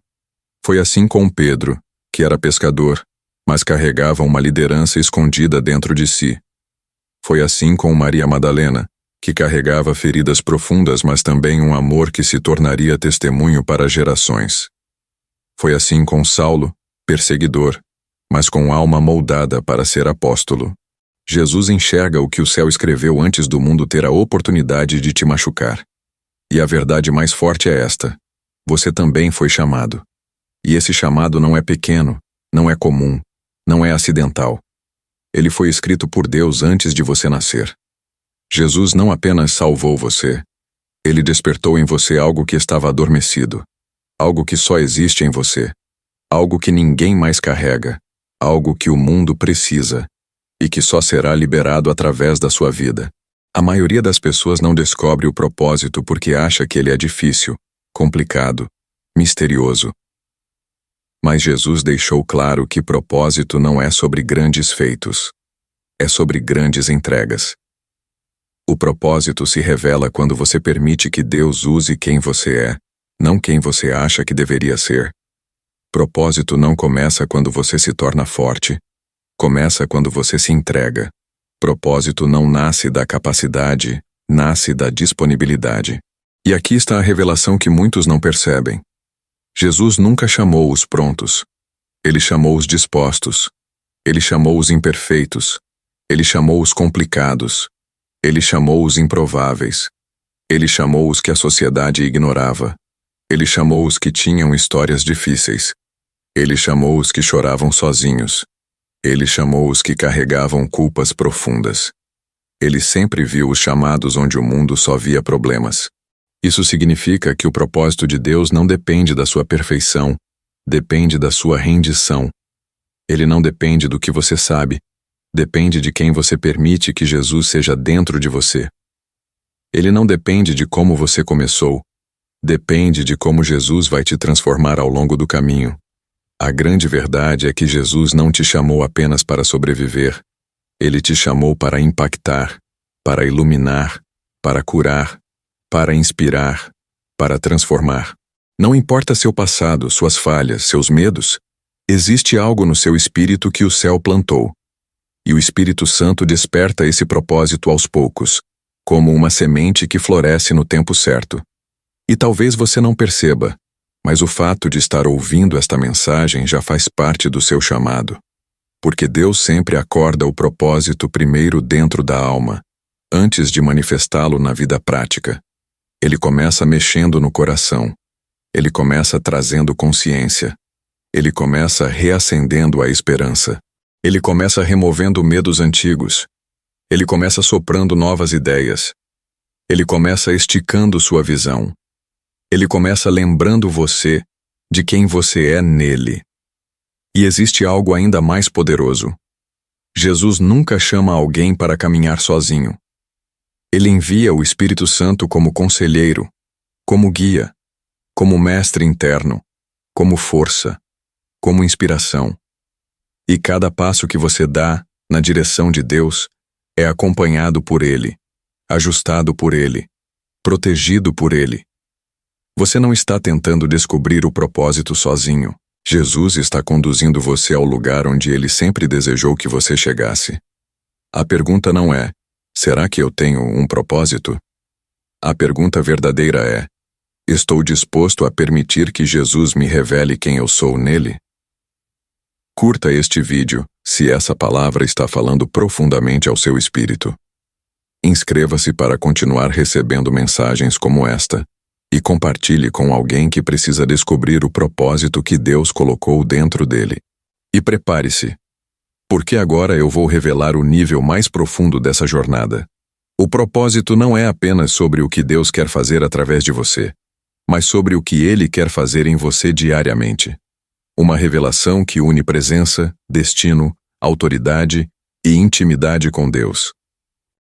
Foi assim com Pedro, que era pescador, mas carregava uma liderança escondida dentro de si. Foi assim com Maria Madalena, que carregava feridas profundas, mas também um amor que se tornaria testemunho para gerações. Foi assim com Saulo, perseguidor, mas com alma moldada para ser apóstolo. Jesus enxerga o que o céu escreveu antes do mundo ter a oportunidade de te machucar. E a verdade mais forte é esta: você também foi chamado. E esse chamado não é pequeno, não é comum, não é acidental. Ele foi escrito por Deus antes de você nascer. Jesus não apenas salvou você, ele despertou em você algo que estava adormecido, algo que só existe em você, algo que ninguém mais carrega, algo que o mundo precisa, e que só será liberado através da sua vida. A maioria das pessoas não descobre o propósito porque acha que ele é difícil, complicado, misterioso. Mas Jesus deixou claro que propósito não é sobre grandes feitos. É sobre grandes entregas. O propósito se revela quando você permite que Deus use quem você é, não quem você acha que deveria ser. Propósito não começa quando você se torna forte. Começa quando você se entrega. Propósito não nasce da capacidade, nasce da disponibilidade. E aqui está a revelação que muitos não percebem. Jesus nunca chamou os prontos. Ele chamou os dispostos. Ele chamou os imperfeitos. Ele chamou os complicados. Ele chamou os improváveis. Ele chamou os que a sociedade ignorava. Ele chamou os que tinham histórias difíceis. Ele chamou os que choravam sozinhos. Ele chamou os que carregavam culpas profundas. Ele sempre viu os chamados onde o mundo só via problemas. Isso significa que o propósito de Deus não depende da sua perfeição, depende da sua rendição. Ele não depende do que você sabe, depende de quem você permite que Jesus seja dentro de você. Ele não depende de como você começou, depende de como Jesus vai te transformar ao longo do caminho. A grande verdade é que Jesus não te chamou apenas para sobreviver, ele te chamou para impactar, para iluminar, para curar, para inspirar, para transformar. Não importa seu passado, suas falhas, seus medos, existe algo no seu espírito que o céu plantou. E o Espírito Santo desperta esse propósito aos poucos, como uma semente que floresce no tempo certo. E talvez você não perceba, mas o fato de estar ouvindo esta mensagem já faz parte do seu chamado. Porque Deus sempre acorda o propósito primeiro dentro da alma, antes de manifestá-lo na vida prática. Ele começa mexendo no coração. Ele começa trazendo consciência. Ele começa reacendendo a esperança. Ele começa removendo medos antigos. Ele começa soprando novas ideias. Ele começa esticando sua visão. Ele começa lembrando você de quem você é nele. E existe algo ainda mais poderoso. Jesus nunca chama alguém para caminhar sozinho. Ele envia o Espírito Santo como conselheiro, como guia, como mestre interno, como força, como inspiração. E cada passo que você dá na direção de Deus é acompanhado por Ele, ajustado por Ele, protegido por Ele. Você não está tentando descobrir o propósito sozinho. Jesus está conduzindo você ao lugar onde Ele sempre desejou que você chegasse. A pergunta não é: será que eu tenho um propósito? A pergunta verdadeira é: estou disposto a permitir que Jesus me revele quem eu sou nele? Curta este vídeo se essa palavra está falando profundamente ao seu espírito. Inscreva-se para continuar recebendo mensagens como esta e compartilhe com alguém que precisa descobrir o propósito que Deus colocou dentro dele. E prepare-se, porque agora eu vou revelar o nível mais profundo dessa jornada. O propósito não é apenas sobre o que Deus quer fazer através de você, mas sobre o que Ele quer fazer em você diariamente. Uma revelação que une presença, destino, autoridade e intimidade com Deus.